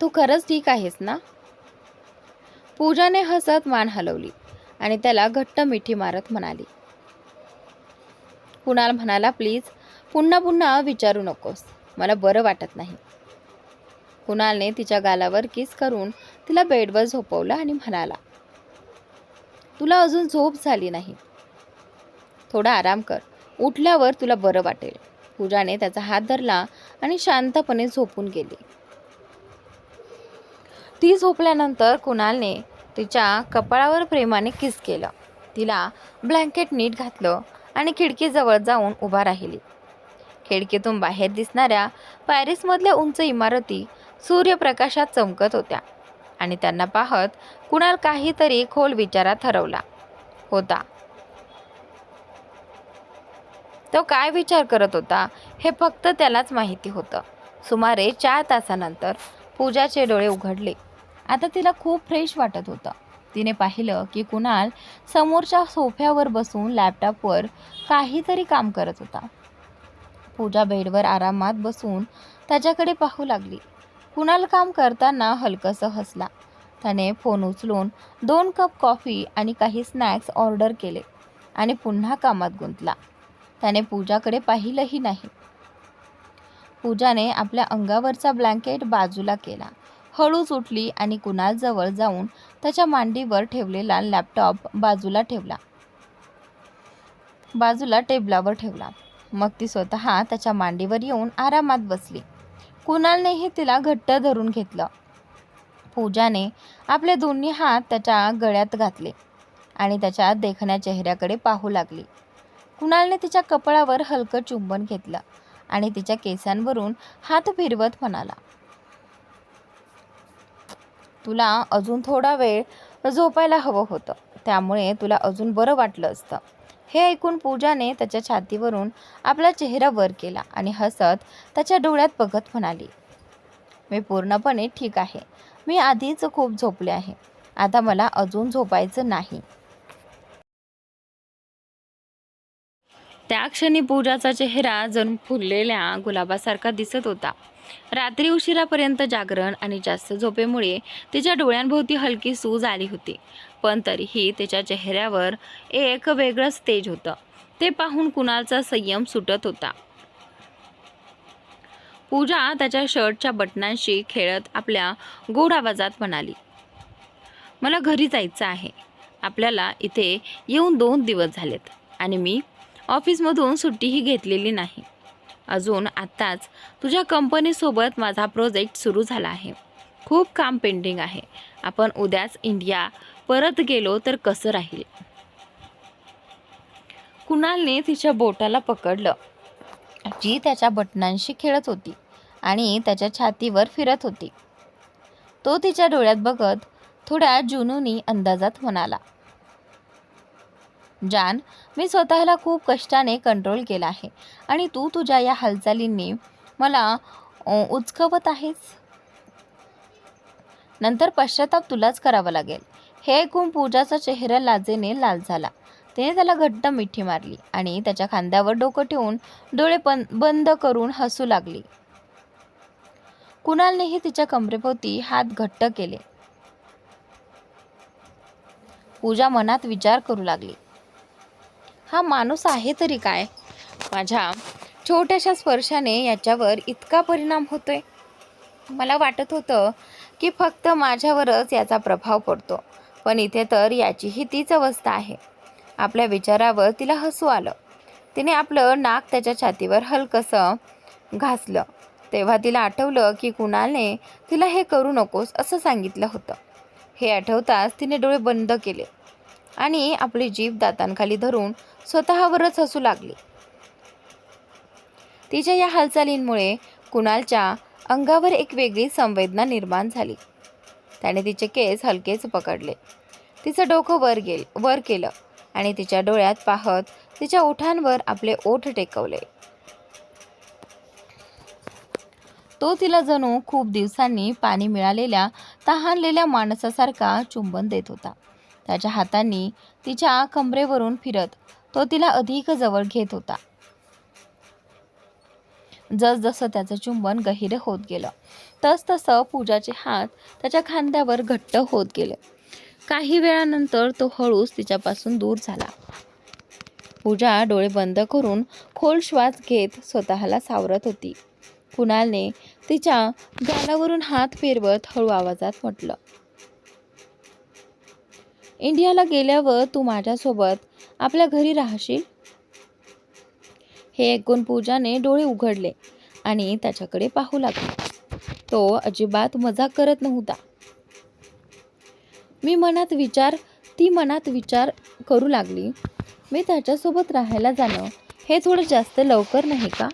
तू खरंच ठीक आहेस ना? पूजाने हसत मान हलवली आणि त्याला घट्ट मिठी मारत म्हणाली. कुणाल म्हणाला, प्लीज पुन्हा पुन्हा विचारू नकोस, मला बरं वाटत नाही. कुणालने तिच्या गालावर किस करून तिला बेडवर झोपवलं आणि म्हणाला, तुला अजून झोप झाली नाही, थोडा आराम कर, उठल्यावर तुला बरं वाटेल. पूजाने त्याचा हात धरला आणि शांतपणे झोपून गेली. ती झोपल्यानंतर कुणालने तिच्या कपाळावर प्रेमाने किस केलं. तिला ब्लँकेट नीट घातलं आणि खिडकीजवळ जाऊन उभा राहिली. खिडकीतून बाहेर दिसणाऱ्या पॅरिसमधल्या उंच इमारती सूर्यप्रकाशात चमकत होत्या आणि त्यांना पाहत कुणाल काहीतरी खोल विचारात हरवला होता. तो काय विचार करत होता हे फक्त त्यालाच माहिती होतं. सुमारे 4 तासानंतर पूजाचे डोळे उघडले. आता तिला खूप फ्रेश वाटत होतं. तिने पाहिलं की कुणाल समोरच्या सोफ्यावर बसून लॅपटॉपवर काहीतरी काम करत होता. पूजा बेडवर आरामात बसून त्याच्याकडे पाहू लागली. कुणाल काम करताना हलकंसं हसला. त्याने फोन उचलून 2 कप कॉफी आणि काही स्नॅक्स ऑर्डर केले आणि पुन्हा कामात गुंतला. त्याने पूजाकडे पाहिलंही नाही. पूजाने आपल्या अंगावरचा ब्लँकेट बाजूला केला, हळूच उठली आणि कुणालजवळ जाऊन त्याच्या मांडीवर ठेवलेला लॅपटॉप बाजूला टेबलावर ठेवला. मग ती स्वतः त्याच्या मांडीवर येऊन आरामात बसली. कुणालनेही तिला घट्ट धरून घेतलं. पूजाने आपले दोन्ही हात त्याच्या गळ्यात घातले आणि त्याच्या देखण्या चेहऱ्याकडे पाहू लागली. कुणालने तिच्या कपाळावर हलकं चुंबन घेतलं आणि तिच्या केसांवरून हात फिरवत म्हणाला, तुला अजून थोडा वेळ झोपायला हवं होतं, त्यामुळे तुला अजून बरं वाटलं असतं. हे ऐकून पूजाने त्याच्या छातीवरून आपला चेहरा वर केला आणि हसत त्याच्या डोळ्यात बघत म्हणाली, मी पूर्णपणे ठीक आहे. मी आधीच खूप झोपले आहे. आता मला अजून झोपायचं नाही. त्या क्षणी पूजाचा चेहरा जणू फुललेल्या गुलाबासारखा दिसत होता. रात्री उशिरापर्यंत जागरण आणि जास्त झोपेमुळे तिच्या डोळ्यांभोवती हलकी सूज आली होती, पण तरीही तिच्या चेहऱ्यावर एक वेगळंच तेज होतं. ते पाहून कुणालचा संयम सुटत होता. पूजा त्याच्या शर्टच्या बटनांशी खेळत आपल्या गोड आवाजात म्हणाली, मला घरी जायचं आहे. आपल्याला इथे येऊन 2 दिवस झालेत आणि मी ऑफिसमधून सुट्टीही घेतलेली नाही. अजून आत्ताच तुझ्या कंपनीसोबत माझा प्रोजेक्ट सुरू झाला आहे. खूप काम पेंडिंग आहे. आपण उद्याच इंडिया परत गेलो तर कसं राहील? कुणालने तिच्या बोटाला पकडलं, जी त्याच्या बटनांशी खेळत होती आणि त्याच्या छातीवर फिरत होती. तो तिच्या डोळ्यात बघत थोड्या जुनूनी अंदाजात म्हणाला, जान, मी स्वतःला खूप कष्टाने कंट्रोल केला आहे आणि तू तुझ्या या हालचालींनी मला उचकवत आहेस. नंतर पश्चाताप तुलाच करावा लागेल. हे ऐकून पूजाचा चेहरा लाजेने लाल झाला. तिने त्याला घट्ट मिठी मारली आणि त्याच्या खांद्यावर डोकं ठेवून डोळे बंद करून हसू लागली. कुणालनेही तिच्या कमरेभोवती हात घट्ट केले. पूजा मनात विचार करू लागली, हा माणूस आहे तरी काय? माझ्या छोट्याशा स्पर्शाने याच्यावर इतका परिणाम होतोय. मला वाटत होतं की फक्त माझ्यावरच याचा प्रभाव पडतो, पण इथे तर याचीही तीच अवस्था आहे. आपल्या विचारावर तिला हसू आलं. तिने आपलं नाक त्याच्या छातीवर हलकंसं घासलं. तेव्हा तिला आठवलं की कुणालने तिला हे करू नकोस असं सांगितलं होतं. हे आठवताच तिने डोळे बंद केले आणि आपली जीभ दातांखाली धरून स्वतःवरच हसू लागली. तिच्या या हालचालींमुळे कुणालच्या अंगावर एक वेगळी संवेदना निर्माण झाली. त्याने तिचे केस हलकेच पकडले, तिचं डोकं वर केलं आणि तिच्या डोळ्यात पाहत तिच्या ओठांवर आपले ओठ टेकवले. तो तिला जणू खूप दिवसांनी पाणी मिळालेल्या तहानलेल्या माणसासारखा चुंबन देत होता. त्याच्या हातांनी तिच्या कमरेवरून फिरत तो तिला अधिक जवळ घेत होता. जसजसं त्याचं चुंबन गहिरे होत गेलं तसतसं पूजाचे हात त्याच्या खांद्यावर घट्ट होत गेले. काही वेळानंतर तो हळूच तिच्यापासून दूर झाला. पूजा डोळे बंद करून खोल श्वास घेत स्वतःला सावरत होती. कुणालने तिच्या गालावरून हात फिरवत हळू आवाजात म्हटलं, इंडियाला गेल्यावर तू माझ्यासोबत आपल्या घरी राहशील? हे ऐकून पूजाने डोळे उघडले आणि त्याच्याकडे पाहू लागली. तो अजिबात मजाक करत नव्हता. ती मनात विचार करू लागली, मी त्याच्यासोबत राहायला जाणं हे थोडं जास्त लवकर नाही का?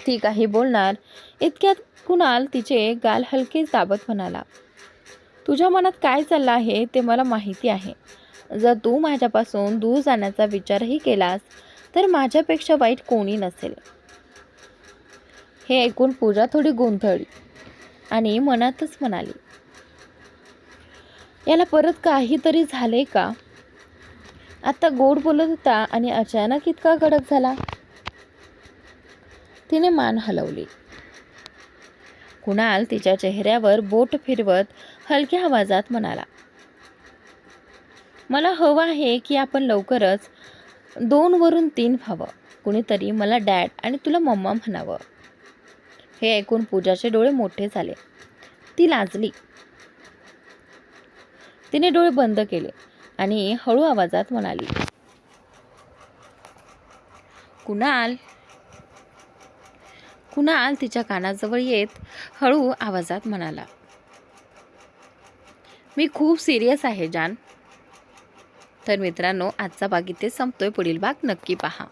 ती काही बोलणार इतक्यात कुणाल तिचे गाल हलके दाबत म्हणाला, तुझ्या मनात काय चाललं आहे ते मला माहिती आहे. जर तू माझ्यापासून दूर जाण्याचा विचारही केलास तर माझ्यापेक्षा वाईट कोणी नसेल. हे ऐकून पूजा थोडी गोंधळली आणि मनातच म्हणाली, याला परत काहीतरी झाले का? आता गोड बोलत होता आणि अचानक इतका कडक झाला. तिने मान हलवली. कुणाल तिच्या चेहऱ्यावर बोट फिरवत हलक्या आवाजात म्हणाला, मला हवं आहे की आपण लवकरच 2 वरून 3 व्हावं. कुणीतरी मला डॅड आणि तुला मम्मा म्हणावं. हे ऐकून पूजाचे डोळे मोठे झाले. ती लाजली. तिने डोळे बंद केले आणि हळू आवाजात म्हणाली, कुणाल. कुणाल तिच्या कानाजवळ येत हळू आवाजात म्हणाला, मी खूप सिरियस आहे जान. तर मित्रांनो, आजचा भाग इथे संपतोय. पुढील भाग नक्की पहा.